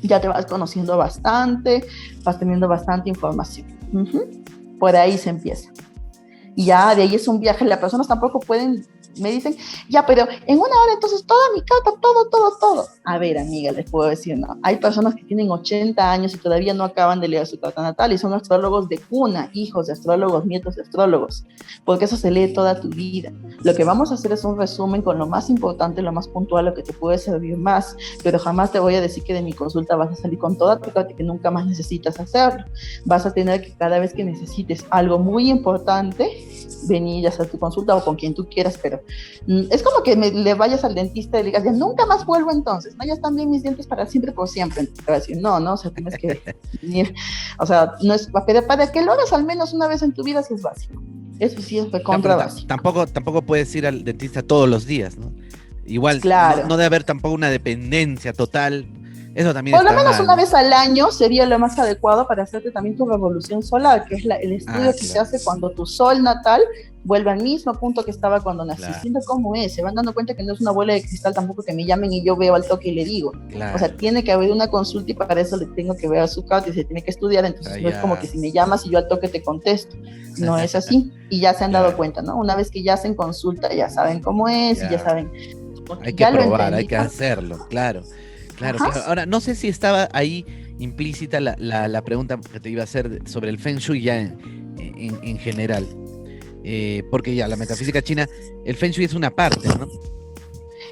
S2: ya te vas conociendo bastante, vas teniendo bastante información. Por ahí se empieza. Y ya de ahí es un viaje. Las personas tampoco pueden, me dicen, ya, pero en una hora entonces toda mi carta, todo. A ver, amiga, les puedo decir, no. Hay personas que tienen 80 años y todavía no acaban de leer su carta natal y son astrólogos de cuna, hijos de astrólogos, nietos de astrólogos, porque eso se lee toda tu vida. Lo que vamos a hacer es un resumen con lo más importante, lo más puntual, lo que te puede servir más, pero jamás te voy a decir que de mi consulta vas a salir con toda tu carta y que nunca más necesitas hacerlo. Vas a tener que cada vez que necesites algo muy importante, venir a hacer tu consulta o con quien tú quieras, pero es como que le vayas al dentista y le digas, ya nunca más vuelvo entonces, ¿no? Ya están bien mis dientes para siempre, por siempre. Entonces te va a decir, no, o sea, tienes que venir, o sea, no es, pero para que lo hagas al menos una vez en tu vida, sí es básico. Eso sí es recontra básico.
S1: Tampoco puedes ir al dentista todos los días, ¿no? Igual, claro. No debe haber tampoco una dependencia total. Eso también
S2: por lo menos mal, una vez al año sería lo más adecuado para hacerte también tu revolución solar, que es el estudio que se hace cuando tu sol natal vuelve al mismo punto que estaba cuando nací. Siento cómo es, se van dando cuenta que no es una bola de cristal tampoco que me llamen y yo veo al toque y le digo. O sea, tiene que haber una consulta y para eso le tengo que ver a su carta y se tiene que estudiar, entonces no es como que si me llamas y yo al toque te contesto. No es así, y ya se han dado cuenta, ¿no? Una vez que ya hacen consulta ya saben cómo es y ya saben.
S1: Hay que probar, hay que hacerlo, claro. Ahora, no sé si estaba ahí implícita la pregunta que te iba a hacer sobre el Feng Shui ya en general. Porque ya la metafísica china, el Feng Shui es una parte, ¿no?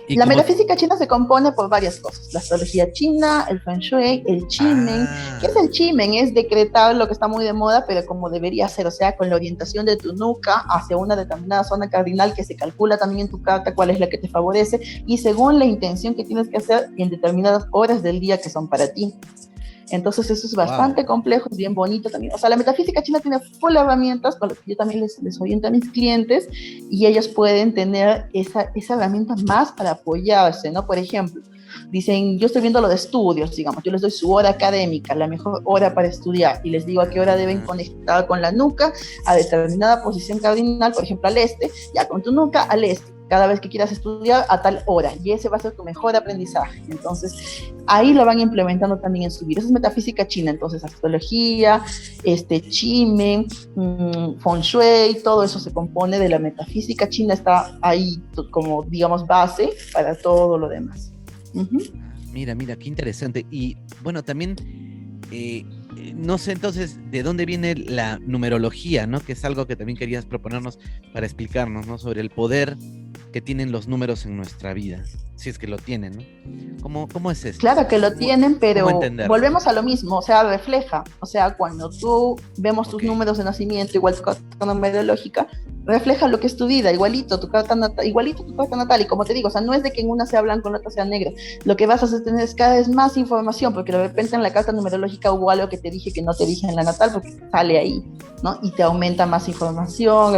S2: La metafísica china se compone por varias cosas. La astrología china, el Feng Shui, el Qimen. ¿Qué es el Qimen? Es decretar lo que está muy de moda, pero como debería ser, o sea, con la orientación de tu nuca hacia una determinada zona cardinal que se calcula también en tu carta cuál es la que te favorece y según la intención que tienes que hacer en determinadas horas del día que son para ti. Entonces eso es bastante complejo, es bien bonito también. O sea, la metafísica china tiene full herramientas con las que yo también les oriento a mis clientes y ellos pueden tener esa herramienta más para apoyarse, ¿no? Por ejemplo, dicen, yo estoy viendo lo de estudios, digamos, yo les doy su hora académica, la mejor hora para estudiar y les digo a qué hora deben conectar con la nuca a determinada posición cardinal, por ejemplo al este, ya con tu nuca al este. Cada vez que quieras estudiar a tal hora, y ese va a ser tu mejor aprendizaje. Entonces, ahí lo van implementando también en su vida. Esa es metafísica china, entonces astrología, Qimen, Feng Shui, todo eso se compone de la metafísica china, está ahí como, digamos, base para todo lo demás.
S1: Mira, qué interesante. Y bueno, también, no sé entonces de dónde viene la numerología, ¿no? Que es algo que también querías proponernos para explicarnos, ¿no? Sobre el poder que tienen los números en nuestra vida, si es que lo tienen, ¿no? ¿Cómo es eso?
S2: Claro que lo tienen, pero volvemos a lo mismo, o sea, refleja, o sea, cuando tú vemos tus números de nacimiento, igual tu carta numerológica, refleja lo que es tu vida, igualito tu carta natal, y como te digo, o sea, no es de que en una sea blanco, en la otra sea negro, lo que vas a hacer es cada vez más información, porque de repente en la carta numerológica hubo algo que te dije que no te dije en la natal, porque sale ahí, ¿no? Y te aumenta más información,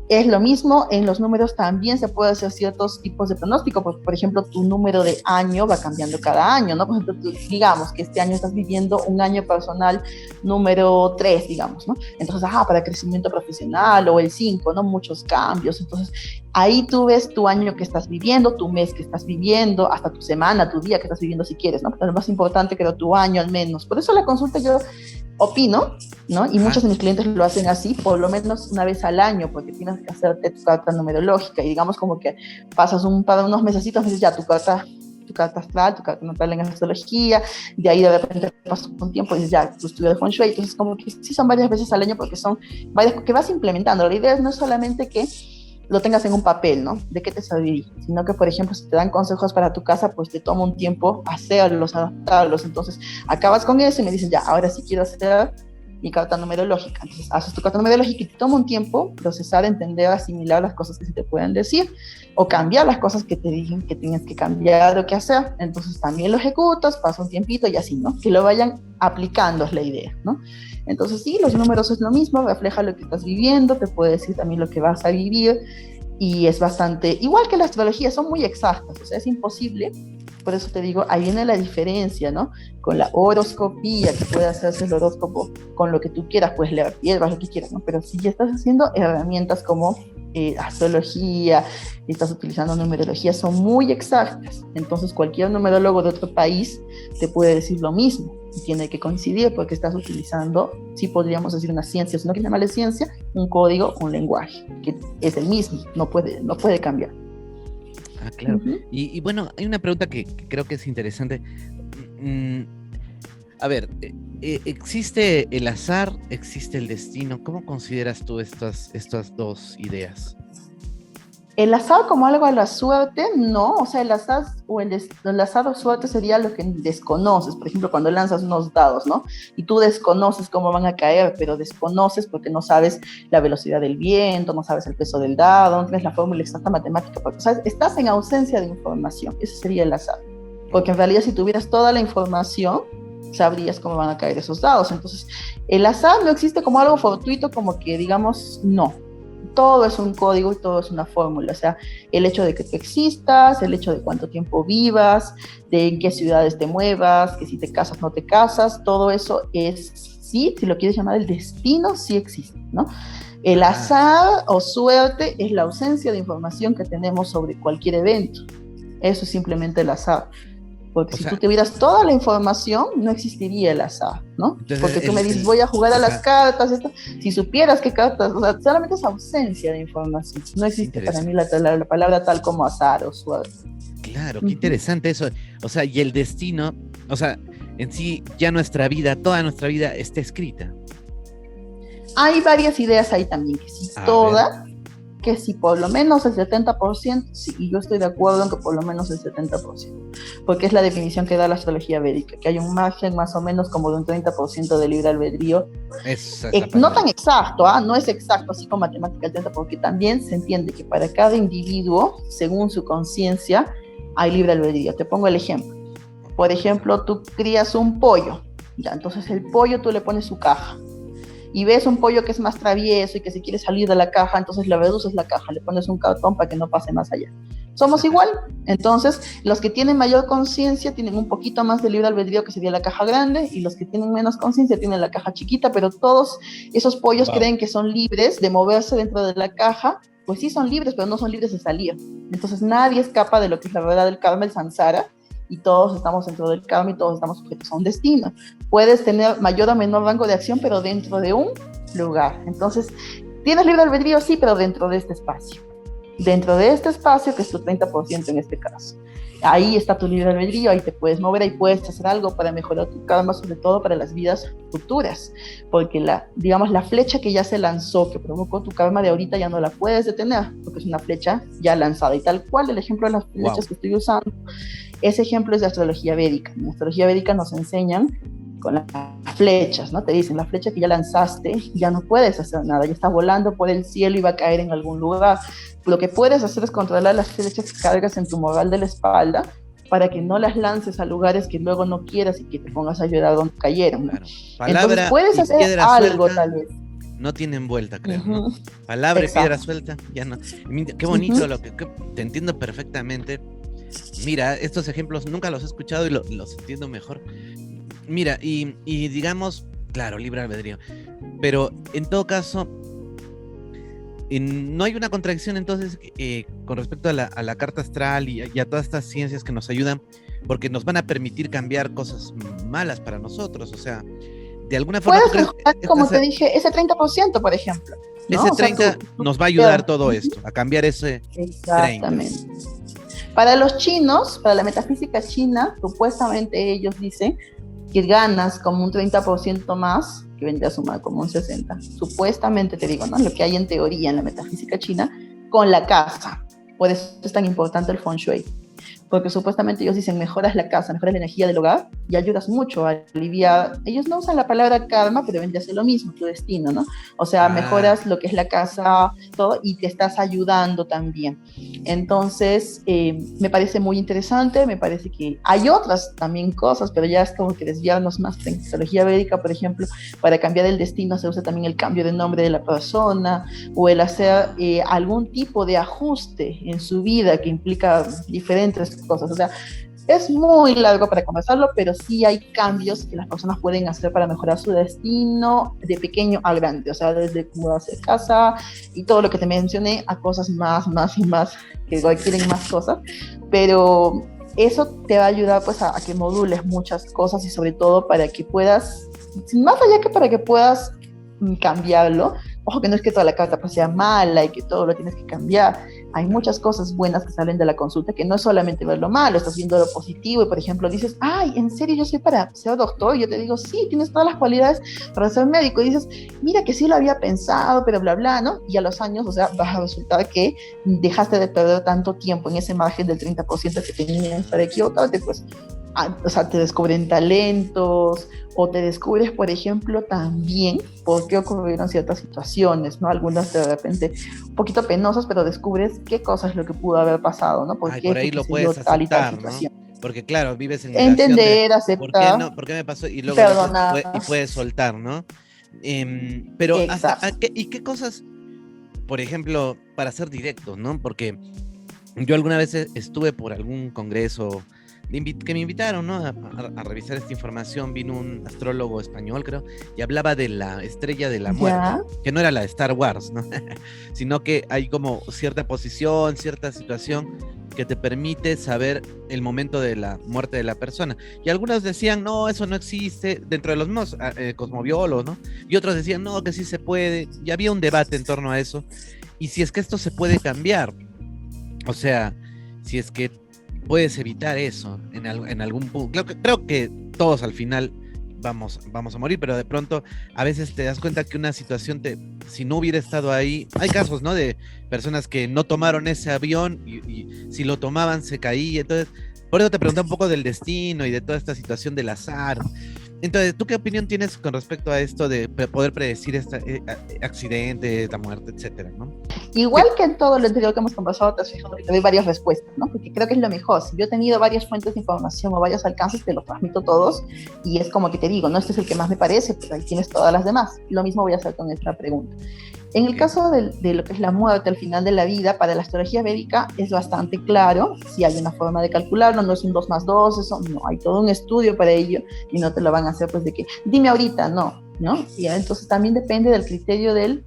S2: es lo mismo, en los números también se puede hacer ciertos tipos de pronóstico, porque, por ejemplo, tu número de año va cambiando cada año, ¿no? Por ejemplo, digamos que este año estás viviendo un año personal número 3, digamos, ¿no? Entonces, para crecimiento profesional, o el 5, ¿no? Muchos cambios. Entonces, ahí tú ves tu año que estás viviendo, tu mes que estás viviendo, hasta tu semana, tu día que estás viviendo si quieres, ¿no? Pero lo más importante, creo, tu año al menos. Por eso la consulta yo opino, ¿no? Y muchos de mis clientes lo hacen así, por lo menos una vez al año, porque tienes que hacerte tu carta numerológica, y digamos como que pasas para unos mesecitos, dices ya tu carta astral, tu carta natal en astrología, de ahí de repente pasas un tiempo y dices ya tu estudio de Feng Shui, entonces como que sí son varias veces al año porque son varias que vas implementando. La idea no es solamente que lo tengas en un papel, ¿no? ¿De qué te serviría? Sino que, por ejemplo, si te dan consejos para tu casa, pues te toma un tiempo hacerlos, adaptarlos. Entonces, acabas con eso y me dices, ya, ahora sí quiero hacer mi carta numerológica. Entonces, haces tu carta numerológica y te toma un tiempo procesar, entender, asimilar las cosas que se te pueden decir o cambiar las cosas que te digan que tienes que cambiar o que hacer. Entonces, también lo ejecutas, pasa un tiempito y así, ¿no? Que lo vayan aplicando es la idea, ¿no? Entonces, sí, los números es lo mismo, refleja lo que estás viviendo, te puede decir también lo que vas a vivir y es bastante, igual que la astrología, son muy exactas, o sea, es imposible. Por eso te digo, ahí viene la diferencia, ¿no? Con la horoscopía, que puede hacerse el horóscopo con lo que tú quieras, puedes leer piedras, lo que quieras, ¿no? Pero si ya estás haciendo herramientas como astrología, estás utilizando numerología, son muy exactas. Entonces, cualquier numerólogo de otro país te puede decir lo mismo y tiene que coincidir porque estás utilizando, sí podríamos decir una ciencia, si no quieres llamarle ciencia, un código, un lenguaje, que es el mismo, no puede cambiar.
S1: Ah, claro. Y bueno, hay una pregunta que creo que es interesante. A ver, ¿existe el azar? ¿Existe el destino? ¿Cómo consideras tú estas dos ideas?
S2: El azar como algo a la suerte, no, o sea, el azar o suerte sería lo que desconoces, por ejemplo, cuando lanzas unos dados, ¿no? Y tú desconoces cómo van a caer, pero desconoces porque no sabes la velocidad del viento, no sabes el peso del dado, no tienes la fórmula exacta matemática, porque, ¿sabes? Estás en ausencia de información, ese sería el azar, porque en realidad si tuvieras toda la información, sabrías cómo van a caer esos dados. Entonces, el azar no existe como algo fortuito, como que digamos, no. Todo es un código y todo es una fórmula, o sea, el hecho de que tú existas, el hecho de cuánto tiempo vivas, de en qué ciudades te muevas, que si te casas, no te casas, todo eso es, sí, si lo quieres llamar el destino, sí existe, ¿no? El azar o suerte es la ausencia de información que tenemos sobre cualquier evento, eso es simplemente el azar. Porque si tú tuvieras toda la información, no existiría el azar, ¿no? Entonces, porque tú me dices, voy a jugar a las cartas, esto. Si supieras qué cartas, o sea, solamente es ausencia de información. No existe para mí la palabra tal como azar o suerte.
S1: Claro, qué interesante eso. O sea, y el destino, o sea, en sí, ya nuestra vida, toda nuestra vida está escrita.
S2: Hay varias ideas ahí también, que sí, toda, que si por lo menos el 70%, sí, y yo estoy de acuerdo en que por lo menos el 70%, porque es la definición que da la astrología védica, que hay un margen más o menos como de un 30% de libre albedrío. No tan exacto, no es exacto así como matemática el 30%, porque también se entiende que para cada individuo, según su conciencia, hay libre albedrío. Te pongo el ejemplo. Por ejemplo, tú crías un pollo, ya, entonces el pollo tú le pones su caja, y ves un pollo que es más travieso y que se quiere salir de la caja, entonces le reduces la caja, le pones un cartón para que no pase más allá. Somos igual, entonces los que tienen mayor conciencia tienen un poquito más de libre albedrío, que sería la caja grande, y los que tienen menos conciencia tienen la caja chiquita, pero todos esos pollos creen que son libres de moverse dentro de la caja. Pues sí son libres, pero no son libres de salir. Entonces nadie escapa de lo que es la verdad del karma, el samsara, y todos estamos dentro del karma y todos estamos sujetos a un destino. Puedes tener mayor o menor rango de acción, pero dentro de un lugar. Entonces, ¿tienes libre albedrío? Sí, pero dentro de este espacio. Dentro de este espacio, que es tu 30% en este caso. Ahí está tu libre albedrío, ahí te puedes mover, ahí puedes hacer algo para mejorar tu karma, sobre todo para las vidas futuras. Porque digamos, la flecha que ya se lanzó, que provocó tu karma de ahorita, ya no la puedes detener, porque es una flecha ya lanzada. Y tal cual, el ejemplo de las flechas que estoy usando, ese ejemplo es de astrología védica. En astrología védica nos enseñan con las flechas, ¿no? Te dicen, la flecha que ya lanzaste, ya no puedes hacer nada, ya está volando por el cielo y va a caer en algún lugar. Lo que puedes hacer es controlar las flechas que cargas en tu morral de la espalda para que no las lances a lugares que luego no quieras y que te pongas a llorar donde cayeron, ¿no?
S1: Claro. Palabra entonces
S2: puedes hacer algo, suelta, tal vez.
S1: No tienen vuelta, creo, ¿no? Palabra y piedra suelta, ya no. Qué bonito, te entiendo perfectamente. Mira, estos ejemplos nunca los he escuchado y los entiendo mejor. Mira, y digamos, claro, libre albedrío, pero en todo caso, no hay una contradicción entonces con respecto a la carta astral y a todas estas ciencias que nos ayudan, porque nos van a permitir cambiar cosas malas para nosotros, o sea, de alguna forma...
S2: Puedes mejorar, como te dije, ese 30%, por ejemplo, ¿no?
S1: Ese 30% nos va a ayudar todo esto, a cambiar ese 30%.
S2: Exactamente. Para los chinos, para la metafísica china, supuestamente ellos dicen que ganas como un 30% más, que vendría a sumar como un 60%. Supuestamente, te digo, ¿no? Lo que hay en teoría en la metafísica china, con la casa. Por eso es tan importante el Feng Shui. Porque supuestamente ellos dicen mejoras la casa, mejoras la energía del hogar y ayudas mucho a aliviar. Ellos no usan la palabra karma, pero vendría a ser lo mismo, tu destino, ¿no? O sea, mejoras lo que es la casa, todo, y te estás ayudando también. Entonces, me parece muy interesante, me parece que hay otras también cosas, pero ya es como que desviarnos más. En astrología védica, por ejemplo, para cambiar el destino se usa también el cambio de nombre de la persona o el hacer algún tipo de ajuste en su vida que implica diferentes cosas. O sea, es muy largo para conversarlo, pero sí hay cambios que las personas pueden hacer para mejorar su destino de pequeño a grande, o sea, desde mudarse de casa y todo lo que te mencioné a cosas más y más que requieren más cosas, pero eso te va a ayudar pues a que modules muchas cosas y sobre todo para que puedas, más allá que para que puedas cambiarlo. Ojo que no es que toda la carta pues sea mala y que todo lo tienes que cambiar. Hay muchas cosas buenas que salen de la consulta, que no es solamente ver lo malo, estás viendo lo positivo y, por ejemplo, dices, ay, ¿en serio yo soy para ser doctor? Y yo te digo, sí, tienes todas las cualidades para ser médico. Y dices, mira que sí lo había pensado, pero bla, bla, ¿no? Y a los años, o sea, vas a resultar que dejaste de perder tanto tiempo en ese margen del 30% que tenías para equivocarte, pues, o sea, te descubren talentos o te descubres, por ejemplo, también por qué ocurrieron ciertas situaciones, ¿no? Algunas de repente un poquito penosas, pero descubres qué cosa es lo que pudo haber pasado, ¿no? ¿Por qué
S1: por ahí lo puedes
S2: tal y tal
S1: aceptar, ¿no?
S2: situación?
S1: Porque claro, vives en negación de
S2: Entender,
S1: ¿por qué
S2: aceptar,
S1: no? ¿Por qué me pasó? Y luego
S2: perdonar.
S1: y puedes soltar, ¿no? Pero
S2: Exacto.
S1: ¿y qué cosas, por ejemplo, para ser directos, ¿no? Porque yo alguna vez estuve por algún congreso que me invitaron, ¿no? A revisar esta información. Vino un astrólogo español, creo, y hablaba de la estrella de la muerte,
S2: Ya.
S1: que no era la de Star Wars, ¿no? Sino que hay como cierta posición, cierta situación que te permite saber el momento de la muerte de la persona. Y algunos decían, no, eso no existe, dentro de los mismos cosmobiólogos, ¿no? Y otros decían, no, que sí se puede. Y había un debate en torno a eso. Y si es que esto se puede cambiar, o sea, si es que puedes evitar eso en algún punto. Creo que todos al final vamos a morir, pero de pronto a veces te das cuenta que una situación, si no hubiera estado ahí, hay casos, ¿no? De personas que no tomaron ese avión y si lo tomaban se caía. Entonces, por eso te pregunté un poco del destino y de toda esta situación del azar. Entonces, ¿tú qué opinión tienes con respecto a esto de poder predecir este accidente, la muerte, etcétera, ¿no?
S2: Igual que en todo lo anterior que hemos conversado, te has fijado que te doy varias respuestas, ¿no? Porque creo que es lo mejor. Si yo he tenido varias fuentes de información o varios alcances, te los transmito todos y es como que te digo, no, este es el que más me parece, pero ahí tienes todas las demás. Lo mismo voy a hacer con esta pregunta. En el caso de lo que es la muerte al final de la vida, para la astrología védica es bastante claro, si hay una forma de calcularlo, no es un 2 más 2, eso no, hay todo un estudio para ello y no te lo van a hacer pues de que, dime ahorita, no, ¿no? Y entonces también depende del criterio del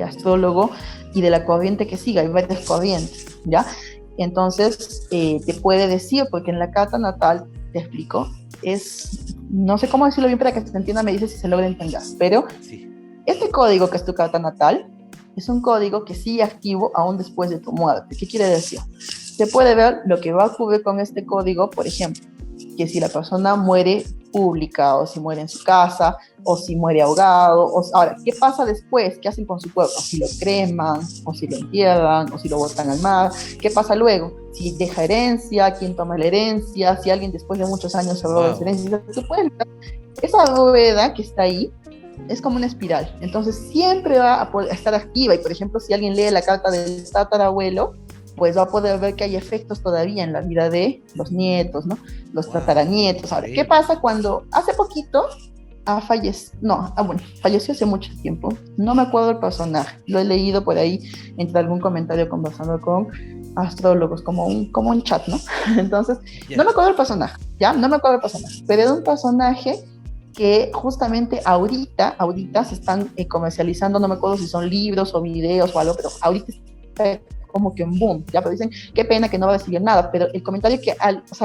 S2: astrólogo y de la corriente que siga, hay varias corrientes, ¿ya? Entonces te puede decir, porque en la carta natal, te explico, es, no sé cómo decirlo bien para que se entienda, me dice si se logra entender, pero... Sí. Este código que es tu carta natal es un código que sigue activo aún después de tu muerte. ¿Qué quiere decir? Se puede ver lo que va a ocurrir con este código, por ejemplo, que si la persona muere pública o si muere en su casa o si muere ahogado. Ahora, ¿qué pasa después? ¿Qué hacen con su cuerpo? Si lo creman o si lo entierran o si lo botan al mar. ¿Qué pasa luego? Si deja herencia, quién toma la herencia, si alguien después de muchos años se roba esa herencia. Esa rueda que está ahí es como una espiral, entonces siempre va a estar activa y por ejemplo si alguien lee la carta del tatarabuelo, pues va a poder ver que hay efectos todavía en la vida de los nietos, ¿no? Los tataranietos. Ahora, ¿qué pasa cuando hace poquito falleció hace mucho tiempo, no me acuerdo el personaje, lo he leído por ahí entre algún comentario conversando con astrólogos, como un chat, ¿no? Entonces, no me acuerdo el personaje, ¿ya? No me acuerdo el personaje, pero era un personaje que justamente ahorita se están comercializando, no me acuerdo si son libros o videos o algo, pero ahorita está como que un boom, ya, pero dicen, qué pena que no va a recibir nada, pero el comentario que,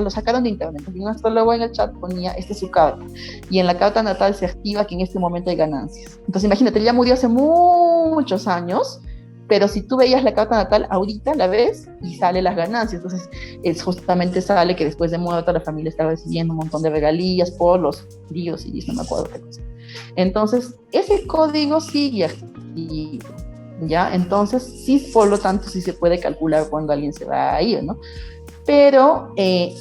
S2: lo sacaron de internet, porque un astrólogo en el chat ponía, esta es su carta, y en la carta natal se activa que en este momento hay ganancias. Entonces imagínate, ya murió hace muchos años, pero si tú veías la carta natal, ahorita la ves y sale las ganancias. Entonces, justamente sale que después de muerta la familia está recibiendo un montón de regalías por los líos y no me acuerdo qué cosa. Entonces, ese código sigue activo, ¿ya? Entonces, sí, por lo tanto, sí se puede calcular cuando alguien se va a ir, ¿no? Pero,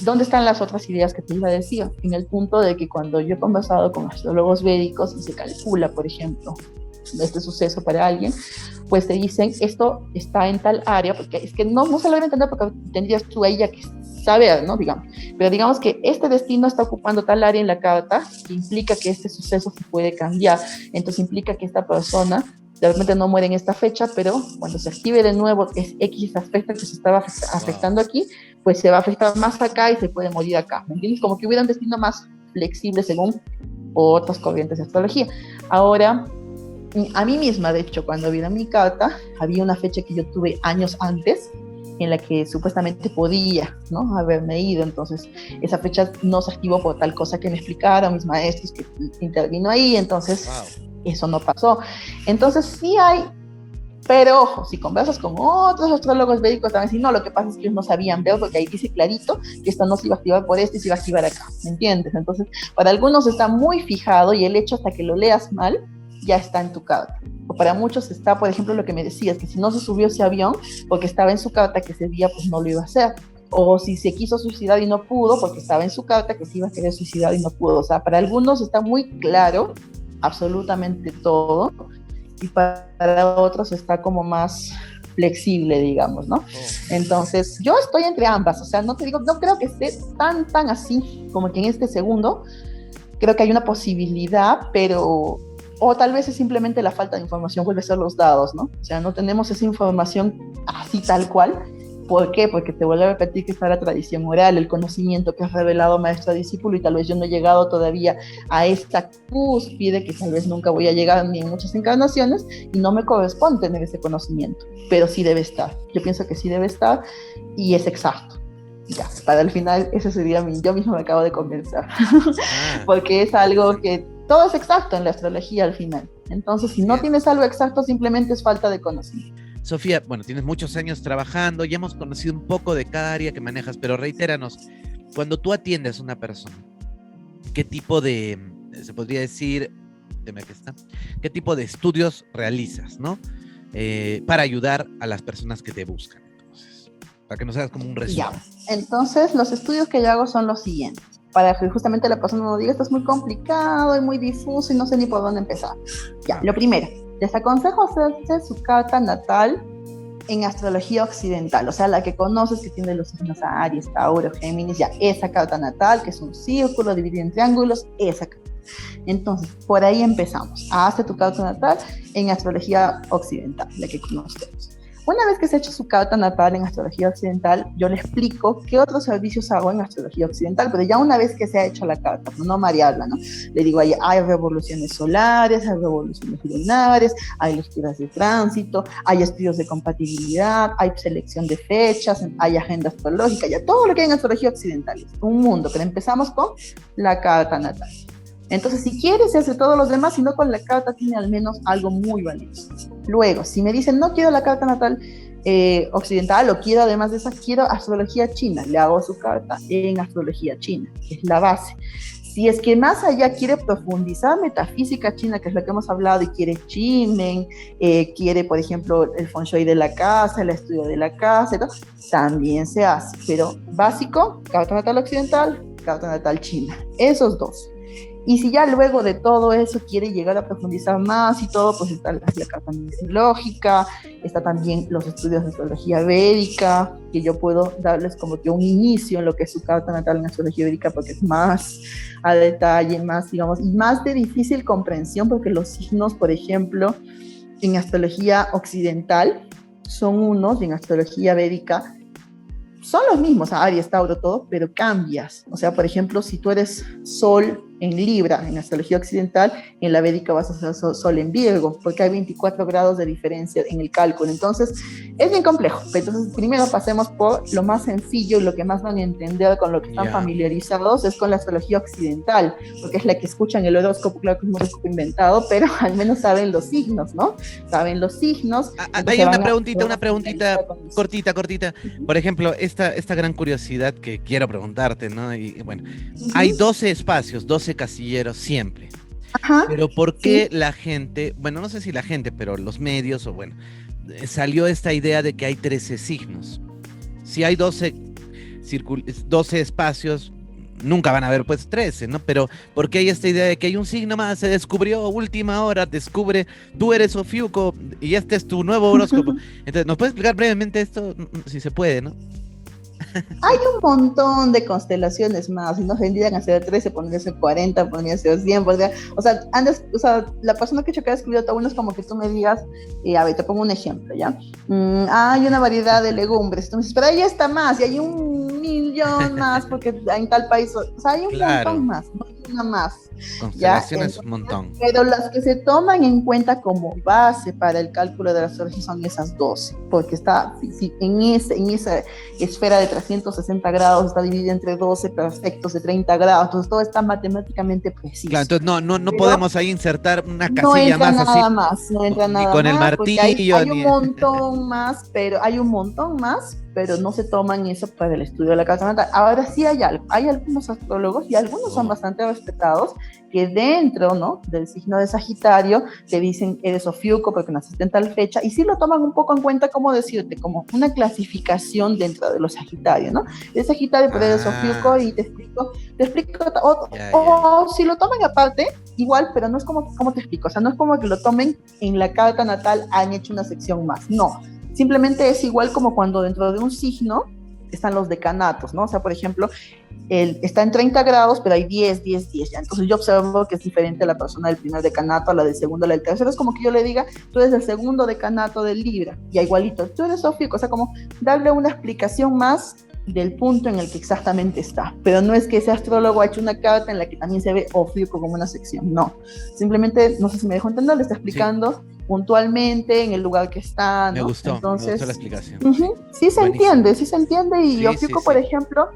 S2: ¿dónde están las otras ideas que te iba a decir? En el punto de que cuando yo he conversado con astrólogos védicos y se calcula, por ejemplo, este suceso para alguien, pues te dicen, esto está en tal área, porque es que no se lo van a entender porque tendrías tú ahí ya que saber, ¿no? Digamos. Pero digamos que este destino está ocupando tal área en la carta, que implica que este suceso se puede cambiar. Entonces implica que esta persona de repente no muere en esta fecha, pero cuando se active de nuevo es X aspecto que se estaba afectando aquí, pues se va a afectar más acá y se puede morir acá. ¿Me entiendes? Como que hubiera un destino más flexible según otras corrientes de astrología. Ahora, a mí misma, de hecho, cuando vi mi carta, había una fecha que yo tuve años antes en la que supuestamente podía, ¿no?, haberme ido. Entonces, esa fecha no se activó por tal cosa que me explicaron mis maestros que intervino ahí, entonces eso no pasó. Entonces, sí hay, pero ojo, si conversas con otros astrólogos védicos, también si no, lo que pasa es que ellos no sabían ver, porque ahí dice clarito que esto no se iba a activar por esto y se iba a activar acá, ¿me entiendes? Entonces, para algunos está muy fijado y el hecho hasta que lo leas mal, ya está en tu carta. O para muchos está, por ejemplo, lo que me decías, que si no se subió ese avión, porque estaba en su carta que ese día pues no lo iba a hacer. O si se quiso suicidar y no pudo, porque estaba en su carta que se iba a querer suicidar y no pudo. O sea, para algunos está muy claro absolutamente todo, y para otros está como más flexible, digamos, ¿no? Entonces, yo estoy entre ambas, o sea, no te digo, no creo que esté tan así como que en este segundo, creo que hay una posibilidad, pero, o tal vez es simplemente la falta de información, vuelve a ser los dados, ¿no? O sea, no tenemos esa información así tal cual. ¿Por qué? Porque te vuelvo a repetir que está la tradición oral, el conocimiento que has revelado maestro a discípulo, y tal vez yo no he llegado todavía a esta cúspide que tal vez nunca voy a llegar ni en muchas encarnaciones, y no me corresponde tener ese conocimiento, pero sí debe estar. Yo pienso que sí debe estar y es exacto. Ya, para el final, ese sería yo mismo me acabo de convencer, porque es algo que todo es exacto en la astrología al final. Entonces, si no tienes algo exacto, simplemente es falta de conocimiento.
S1: Sofía, bueno, tienes muchos años trabajando, ya hemos conocido un poco de cada área que manejas, pero reitéranos, cuando tú atiendes a una persona, ¿qué tipo de, se podría decir, dime aquí está, qué tipo de estudios realizas, ¿no? Para ayudar a las personas que te buscan, entonces, para que nos hagas como un resumen.
S2: Ya, entonces los estudios que yo hago son los siguientes, para que justamente la persona no diga, esto es muy complicado y muy difuso y no sé ni por dónde empezar. Ya, lo primero, les aconsejo hacerse su carta natal en astrología occidental, o sea, la que conoces, que tiene los signos Aries, Tauro, Géminis, ya, esa carta natal, que es un círculo dividido en triángulos, esa carta. Entonces, por ahí empezamos. Hazte tu carta natal en astrología occidental, la que conocemos. Una vez que se ha hecho su carta natal en astrología occidental, yo le explico qué otros servicios hago en astrología occidental, pero ya una vez que se ha hecho la carta, no marearla, ¿no? Le digo, hay revoluciones solares, hay revoluciones lunares, hay lecturas de tránsito, hay estudios de compatibilidad, hay selección de fechas, hay agenda astrológica, ya todo lo que hay en astrología occidental. Es un mundo, pero empezamos con la carta natal. Entonces, si quieres, se hace todos los demás, si no, con la carta tiene al menos algo muy valioso. Luego, si me dicen, no quiero la carta natal occidental, o quiero además de esa, quiero astrología china, le hago su carta en astrología china, que es la base. Si es que más allá quiere profundizar metafísica china, que es lo que hemos hablado, y quiere Qigong, quiere, por ejemplo, el Feng Shui de la casa, el estudio de la casa, y todo, también se hace. Pero básico, carta natal occidental, carta natal china, esos dos. Y si ya luego de todo eso quiere llegar a profundizar más y todo, pues está la carta numerológica, está también los estudios de astrología védica, que yo puedo darles como que un inicio en lo que es su carta natal en astrología védica, porque es más a detalle, más, digamos, y más de difícil comprensión, porque los signos, por ejemplo, en astrología occidental son unos, y en astrología védica son los mismos, Aries, Tauro, todo, pero cambias. O sea, por ejemplo, si tú eres Sol en Libra, en astrología occidental, en la védica vas a ser Sol en Virgo, porque hay 24 grados de diferencia en el cálculo. Entonces, es bien complejo. Entonces, primero pasemos por lo más sencillo y lo que más van a entender, con lo que están familiarizados, es con la astrología occidental, porque es la que escuchan el horóscopo, claro que es un horóscopo inventado, pero al menos saben los signos, ¿no? Saben los signos.
S1: Hay una preguntita cortita. Por ejemplo, esta gran curiosidad que quiero preguntarte, ¿no? Y bueno, hay 12 espacios, 12 casilleros siempre. Ajá, pero ¿por qué la gente, bueno, no sé si la gente, pero los medios, o bueno, salió esta idea de que hay 13 signos. Si hay 12 espacios, nunca van a haber pues 13, ¿no? Pero ¿por qué hay esta idea de que hay un signo más? Se descubrió última hora, descubre, tú eres Ofiuco y este es tu nuevo horóscopo. Entonces, ¿nos puedes explicar brevemente esto? Si se puede, ¿no?
S2: Hay un montón de constelaciones más, si nos vendrían a ser 13, podría ser 40, podría ser 100, o sea, la persona que ha escribido todo uno es como que tú me digas, a ver, te pongo un ejemplo, ¿ya? Hay una variedad de legumbres, entonces, pero ahí está más, y hay 1.000.000 más, porque en tal país, o sea, hay un montón más, no hay una más.
S1: Constelaciones un montón.
S2: Pero las que se toman en cuenta como base para el cálculo de la astrología son esas 12, porque está en esa esfera de 360 grados, está dividida entre 12 perfectos de 30 grados, entonces todo está matemáticamente preciso.
S1: Claro, entonces no podemos ahí insertar una casilla
S2: no
S1: más así.
S2: No entra nada más.
S1: Con el martillo.
S2: Hay un montón más, pero no se toman eso para el estudio de la carta natal. Ahora sí hay algunos astrólogos, y algunos son bastante respetados, que dentro, ¿no?, del signo de Sagitario te dicen eres Ofiuco porque naciste en tal fecha, y sí lo toman un poco en cuenta, como decirte, como una clasificación dentro de los Sagitarios, ¿no? Eres Sagitario, pero eres Ofiuco, y te explico, o si lo toman aparte, igual, pero no es como te explico, o sea, no es como que lo tomen en la carta natal, han hecho una sección más, no, simplemente es igual como cuando dentro de un signo están los decanatos, ¿no? O sea, por ejemplo, está en 30 grados, pero hay 10, ya. Entonces yo observo que es diferente a la persona del primer decanato, a la del segundo, a la del tercero. Es como que yo le diga, tú eres el segundo decanato del Libra, y igualito, tú eres Ofiuco, o sea, como darle una explicación más del punto en el que exactamente está. Pero no es que ese astrólogo ha hecho una carta en la que también se ve Ofiuco como una sección, no. Simplemente, no sé si me dejo entender, le está explicando puntualmente en el lugar que está, ¿no?
S1: Me gustó la explicación.
S2: Sí se entiende, y Ofiuco, por ejemplo,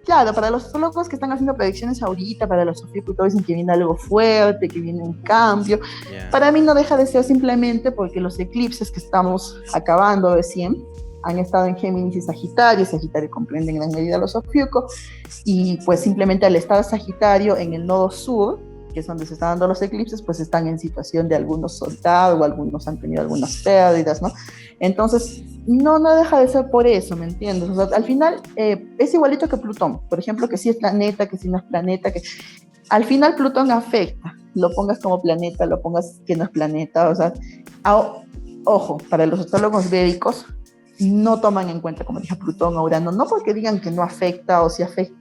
S2: claro, para los astrólogos que están haciendo predicciones ahorita, para los Ofiuco y todo, dicen que viene algo fuerte, que viene un cambio. Para mí no deja de ser simplemente porque los eclipses que estamos acabando recién han estado en Géminis y Sagitario comprende en gran medida los Ofiuco, y pues simplemente al estar Sagitario en el nodo sur, que es donde se están dando los eclipses, pues están en situación de algunos soldados, o algunos han tenido algunas pérdidas, ¿no? Entonces, no deja de ser por eso, ¿me entiendes? O sea, al final es igualito que Plutón, por ejemplo, que sí es planeta, que sí no es planeta, que al final Plutón afecta, lo pongas como planeta, lo pongas que no es planeta, o sea, ojo, para los astrólogos védicos, no toman en cuenta, como dije, Plutón o Urano, no porque digan que no afecta o sí afecta,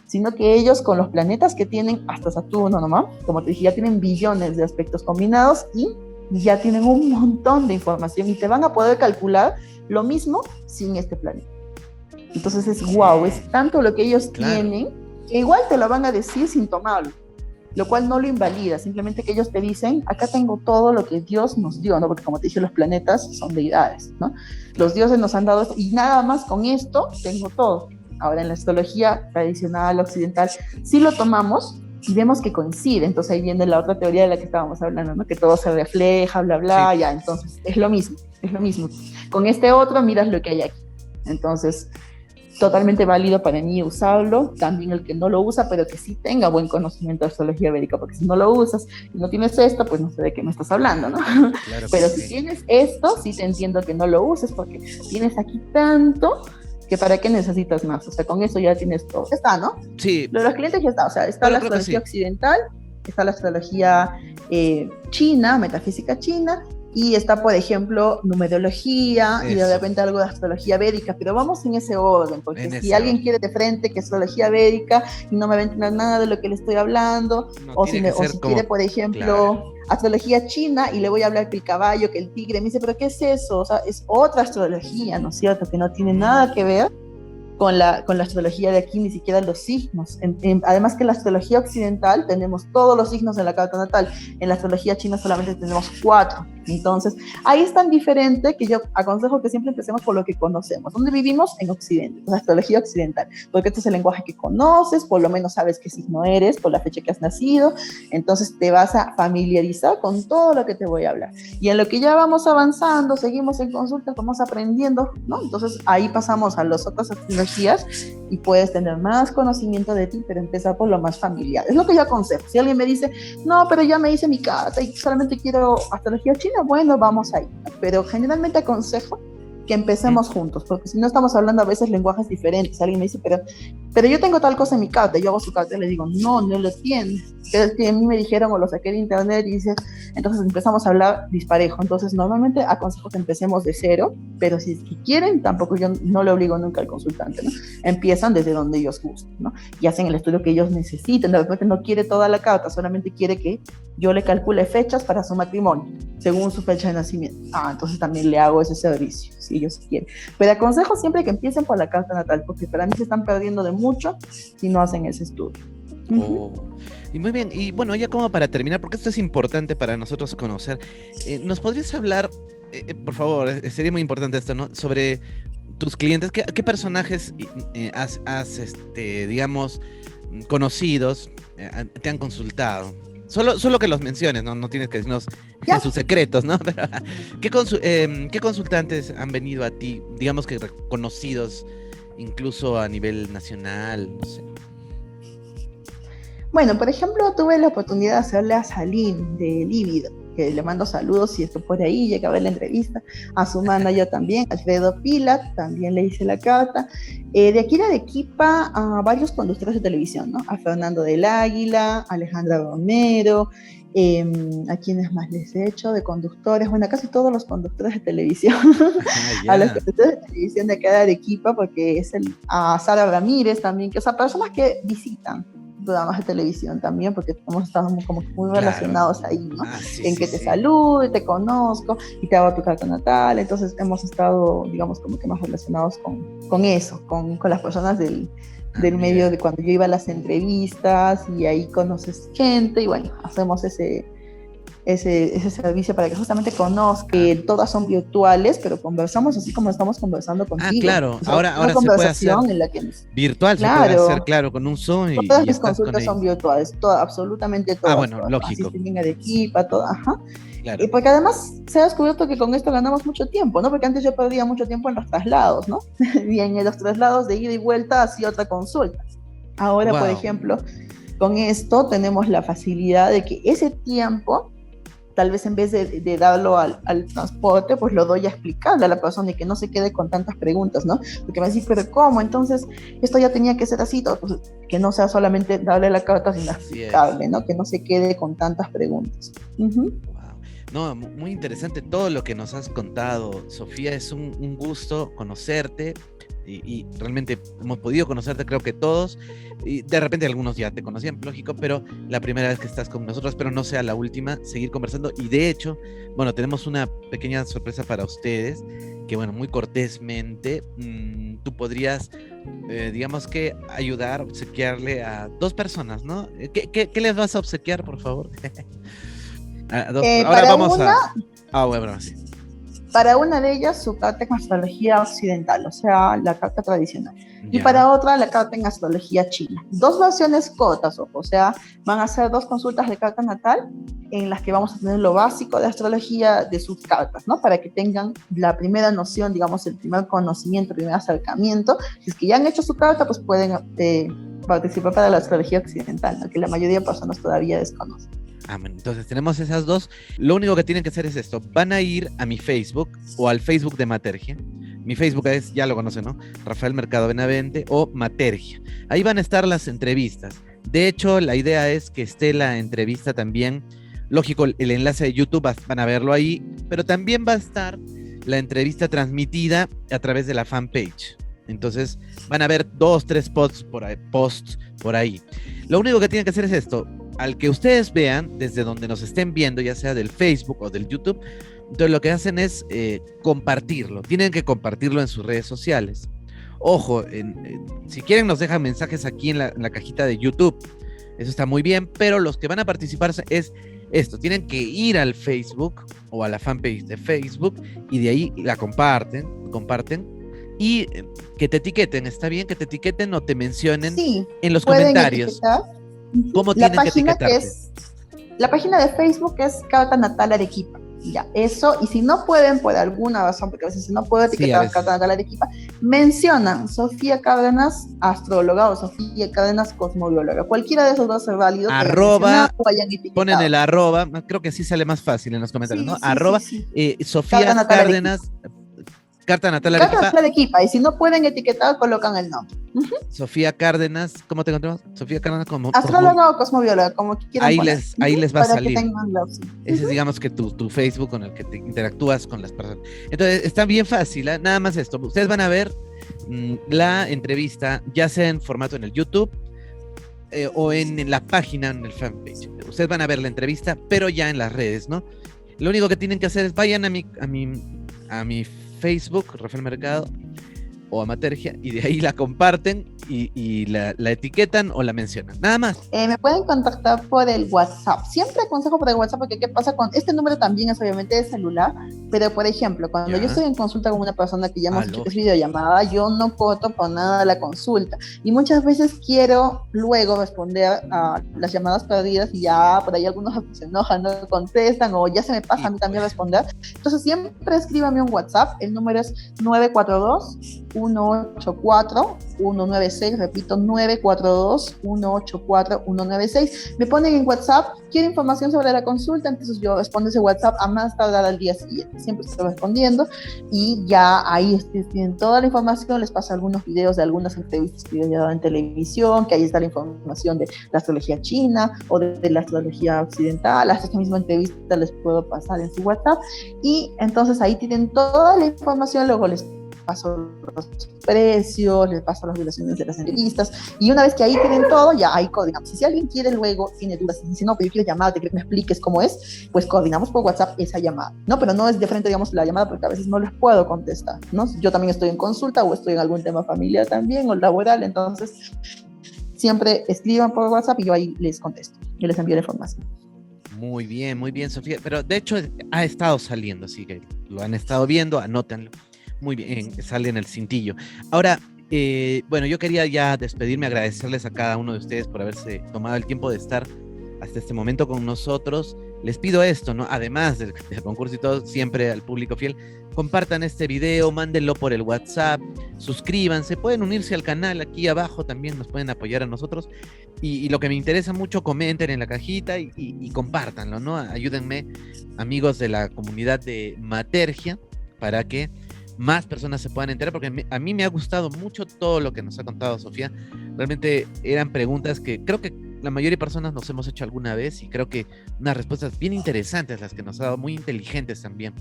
S2: sino que ellos con los planetas que tienen, hasta Saturno nomás, como te dije, ya tienen billones de aspectos combinados y ya tienen un montón de información, y te van a poder calcular lo mismo sin este planeta. Entonces es guau, es tanto lo que ellos tienen, que igual te lo van a decir sin tomarlo, lo cual no lo invalida, simplemente que ellos te dicen, acá tengo todo lo que Dios nos dio, ¿no? Porque como te dije, los planetas son deidades, ¿no? Los dioses nos han dado esto, y nada más con esto tengo todo. Ahora, en la astrología tradicional, occidental, sí lo tomamos y vemos que coincide. Entonces ahí viene la otra teoría de la que estábamos hablando, ¿no? Que todo se refleja, bla, bla, ya. Entonces es lo mismo. Con este otro miras lo que hay aquí. Entonces, totalmente válido para mí usarlo. También el que no lo usa, pero que sí tenga buen conocimiento de astrología védica, porque si no lo usas y no tienes esto, pues no sé de qué me estás hablando, ¿no? Claro, pero si tienes esto, sí te entiendo que no lo uses, porque tienes aquí tanto que para qué necesitas más, o sea, con eso ya tienes todo. Está, ¿no?
S1: Sí.
S2: Lo de los clientes ya está, o sea, está la astrología occidental, está la astrología china, metafísica china, y está, por ejemplo, numerología, y de repente algo de astrología védica, pero vamos en ese orden, porque si alguien quiere de frente que es astrología védica y no me va a entender nada de lo que le estoy hablando, o si quiere, por ejemplo, astrología china, y le voy a hablar que el caballo, que el tigre, me dice, pero ¿qué es eso? O sea, es otra astrología, ¿no es cierto? Que no tiene nada que ver con la astrología de aquí, ni siquiera los signos. Además que en la astrología occidental tenemos todos los signos en la carta natal, en la astrología china solamente tenemos 4. Entonces, ahí es tan diferente que yo aconsejo que siempre empecemos por lo que conocemos. ¿Dónde vivimos? En Occidente, en la astrología occidental, porque este es el lenguaje que conoces, por lo menos sabes qué signo eres, por la fecha que has nacido, entonces te vas a familiarizar con todo lo que te voy a hablar. Y en lo que ya vamos avanzando, seguimos en consultas, vamos aprendiendo, ¿no? Entonces, ahí pasamos a las otras astrologías y puedes tener más conocimiento de ti, pero empezar por lo más familiar. Es lo que yo aconsejo. Si alguien me dice, no, pero ya me hice mi carta y solamente quiero astrología china, bueno, vamos ahí. Pero generalmente aconsejo que empecemos juntos, porque si no estamos hablando a veces lenguajes diferentes. Alguien me dice, pero yo tengo tal cosa en mi carta, yo hago su carta y le digo, no, no lo tienes. Es que a mí me dijeron o lo saqué de internet y dice, entonces empezamos a hablar disparejo. Entonces normalmente aconsejo que empecemos de cero, pero si quieren, tampoco yo no le obligo nunca al consultante, ¿no? Empiezan desde donde ellos gusten, ¿no? Y hacen el estudio que ellos necesiten. De repente no quiere toda la carta, solamente quiere que yo le calcule fechas para su matrimonio, según su fecha de nacimiento. Entonces también le hago ese servicio, si ellos quieren. Pero aconsejo siempre que empiecen por la carta natal, porque para mí se están perdiendo de mucho si no hacen ese estudio.
S1: Oh. Y muy bien, y bueno, ya como para terminar, porque esto es importante para nosotros conocer, ¿nos podrías hablar, por favor, sería muy importante esto, ¿no? Sobre tus clientes, ¿qué personajes digamos, conocidos te han consultado? Solo que los menciones, no tienes que decirnos sus secretos, ¿no? Pero, ¿qué consultantes han venido a ti, digamos que reconocidos, incluso a nivel nacional, no sé?
S2: Bueno, por ejemplo, tuve la oportunidad de hacerle a Salim de Lívido, que le mando saludos si estoy por ahí, llega a ver la entrevista, a su manager también, Alfredo Pilat, también le hice la carta. De aquí de Arequipa, a varios conductores de televisión, ¿no? A Fernando del Águila, a Alejandra Romero, a quienes más les he hecho de conductores, bueno, casi todos los conductores de televisión, a los conductores de televisión de acá de Arequipa, porque es a Sara Ramírez también, que, o sea, personas que visitan programas de televisión también, porque hemos estado como muy relacionados ahí, ¿no? En que te salude, te conozco y te hago tu carta natal. Entonces hemos estado, digamos, como que más relacionados con eso, con las personas del medio de cuando yo iba a las entrevistas, y ahí conoces gente y bueno, hacemos ese servicio para que justamente conozca. Todas son virtuales, pero conversamos así como estamos conversando contigo.
S1: Claro,
S2: o sea,
S1: ahora se puede hacer
S2: en la que
S1: virtual, claro, se puede hacer, claro, con un Zoom y
S2: todas mis
S1: estás
S2: consultas son virtuales, absolutamente todas.
S1: Bueno,
S2: todas,
S1: lógico.
S2: Así de equipa, todo, ajá.
S1: Claro.
S2: Y porque además se ha descubierto que con esto ganamos mucho tiempo, ¿no? Porque antes yo perdía mucho tiempo en los traslados, ¿no? Y en los traslados de ida y vuelta hacía otra consulta. Ahora, por ejemplo, con esto tenemos la facilidad de que ese tiempo, tal vez en vez de darlo al transporte, pues lo doy a explicarle a la persona y que no se quede con tantas preguntas, ¿no? Porque me decís, pero ¿cómo? Entonces, esto ya tenía que ser así, todo. Pues, que no sea solamente darle la carta sin explicarle, ¿no? Que no se quede con tantas preguntas.
S1: Wow. No, muy interesante todo lo que nos has contado, Sofía. Es un gusto conocerte. Y realmente hemos podido conocerte, creo que todos, y de repente algunos ya te conocían, lógico, pero la primera vez que estás con nosotros, pero no sea la última, seguir conversando. Y de hecho, bueno, tenemos una pequeña sorpresa para ustedes, que bueno, muy cortésmente, tú podrías, digamos que ayudar, obsequiarle a 2 personas, ¿no? ¿Qué les vas a obsequiar, por favor? A 2. Ahora vamos bueno, sí.
S2: Para una de ellas, su carta en astrología occidental, o sea, la carta tradicional.
S1: Ya.
S2: Y para otra, la carta en astrología china. 2 versiones cortas, o sea, van a ser 2 consultas de carta natal en las que vamos a tener lo básico de astrología de sus cartas, ¿no? Para que tengan la primera noción, digamos, el primer conocimiento, el primer acercamiento. Si es que ya han hecho su carta, pues pueden participar para la astrología occidental, ¿no? Que la mayoría de personas todavía desconocen.
S1: Entonces tenemos esas 2. Lo único que tienen que hacer es esto. Van a ir a mi Facebook o al Facebook de Matergia. Mi Facebook es, ya lo conocen, ¿no? Rafael Mercado Benavente o Matergia. Ahí van a estar las entrevistas. De hecho, la idea es que esté la entrevista también. Lógico, el enlace de YouTube van a verlo ahí, pero también va a estar la entrevista transmitida a través de la fanpage. Entonces van a ver 2, 3 posts por ahí. Lo único que tienen que hacer es esto. Al que ustedes vean, desde donde nos estén viendo, ya sea del Facebook o del YouTube, entonces lo que hacen es compartirlo. Tienen que compartirlo en sus redes sociales. Ojo, si quieren nos dejan mensajes aquí en la cajita de YouTube. Eso está muy bien, pero los que van a participar es esto. Tienen que ir al Facebook o a la fanpage de Facebook y de ahí la comparten y que te etiqueten. ¿Está bien que te etiqueten o te mencionen en los comentarios? ¿Cómo tienen que etiquetarte?
S2: La página de Facebook es Carta Natal Arequipa. Ya, eso, y si no pueden, por alguna razón, porque a veces no puedo
S1: Sí,
S2: etiquetar Carta Natal Arequipa, mencionan Sofía Cárdenas, astróloga, o Sofía Cárdenas, cosmobióloga. Cualquiera de esos dos es válido que hayan mencionado
S1: arroba,
S2: o hayan
S1: ponen
S2: etiquetado.
S1: el arroba, creo que así sale más fácil en los comentarios, ¿no?
S2: Sí, sí, sí,
S1: Arroba
S2: sí.
S1: Sofía
S2: Carta Natal Arequipa.
S1: Cárdenas, Carta Natal
S2: Carta
S1: Arequipa,
S2: Natal Arequipa, y si no pueden etiquetar, colocan el nombre.
S1: Sofía Cárdenas, ¿cómo te encontramos? Sofía Cárdenas como
S2: Astróloga o cosmobióloga, como quieran poner.
S1: ahí les va a
S2: Para que
S1: salir.
S2: tengan la opción.
S1: Ese es, digamos, que tu Facebook con el que te interactúas con las personas. Entonces, está bien fácil, ¿eh? Nada más esto. Ustedes van a ver la entrevista, ya sea en formato en el YouTube o en la página, en el fanpage. Ustedes van a ver la entrevista, pero ya en las redes, ¿no? Lo único que tienen que hacer es vayan a mi Facebook, Rafael Mercado, o a Matergia, y de ahí la comparten y la etiquetan o la mencionan. Nada más.
S2: Me pueden contactar por el WhatsApp. Siempre aconsejo por el WhatsApp porque ¿qué pasa con este número? También es obviamente de celular, pero por ejemplo, cuando
S1: Ya.
S2: yo estoy en consulta con una persona que ya hemos hecho que es
S1: Lógico.
S2: videollamada, yo no corto por nada la consulta y muchas veces quiero luego responder a las llamadas perdidas y ya por ahí algunos se enojan, no contestan o ya se me pasa a mí también responder. Entonces siempre escríbame un WhatsApp, el número es 942-184-196, repito, 942-184-196. Me ponen en WhatsApp, quiero información sobre la consulta, entonces yo respondo ese WhatsApp a más tardar al día siguiente. Siempre estoy respondiendo y ya ahí tienen toda la información. Les paso algunos videos de algunas entrevistas que yo he dado en televisión, que ahí está la información de la astrología china o de la astrología occidental. Hasta esta misma entrevista les puedo pasar en su WhatsApp y entonces ahí tienen toda la información. Luego les paso los precios, les paso las duraciones de las entrevistas y una vez que ahí tienen todo, ya ahí coordinamos. Si alguien quiere luego, tiene dudas, dice, no, pero yo quiero llamarte, quiero que me expliques cómo es, pues coordinamos por WhatsApp esa llamada, ¿no? Pero no es de frente, digamos, la llamada porque a veces no les puedo contestar, ¿no? Yo también estoy en consulta o estoy en algún tema familiar también o laboral, entonces siempre escriban por WhatsApp y yo ahí les contesto, yo les envío la información.
S1: Muy bien, Sofía. Pero de hecho ha estado saliendo, así que lo han estado viendo, anótenlo. Muy bien, sale en el cintillo. Ahora, bueno, yo quería ya despedirme, agradecerles a cada uno de ustedes por haberse tomado el tiempo de estar hasta este momento con nosotros. Les pido esto, ¿no? Además del concurso y todo, siempre al público fiel, compartan este video, mándenlo por el WhatsApp, suscríbanse, pueden unirse al canal aquí abajo, también nos pueden apoyar a nosotros. Y lo que me interesa mucho, comenten en la cajita y compártanlo, ¿no? Ayúdenme, amigos de la comunidad de Matergia, para que más personas se puedan enterar, porque a mí me ha gustado mucho todo lo que nos ha contado Sofía. Realmente eran preguntas que creo que la mayoría de personas nos hemos hecho alguna vez y creo que unas respuestas bien interesantes las que nos ha dado, muy inteligentes también.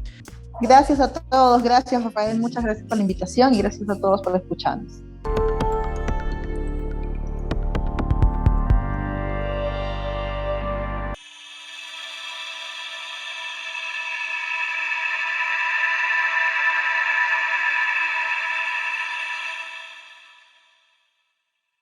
S2: Gracias a todos, gracias Rafael, muchas gracias por la invitación y gracias a todos por escucharnos.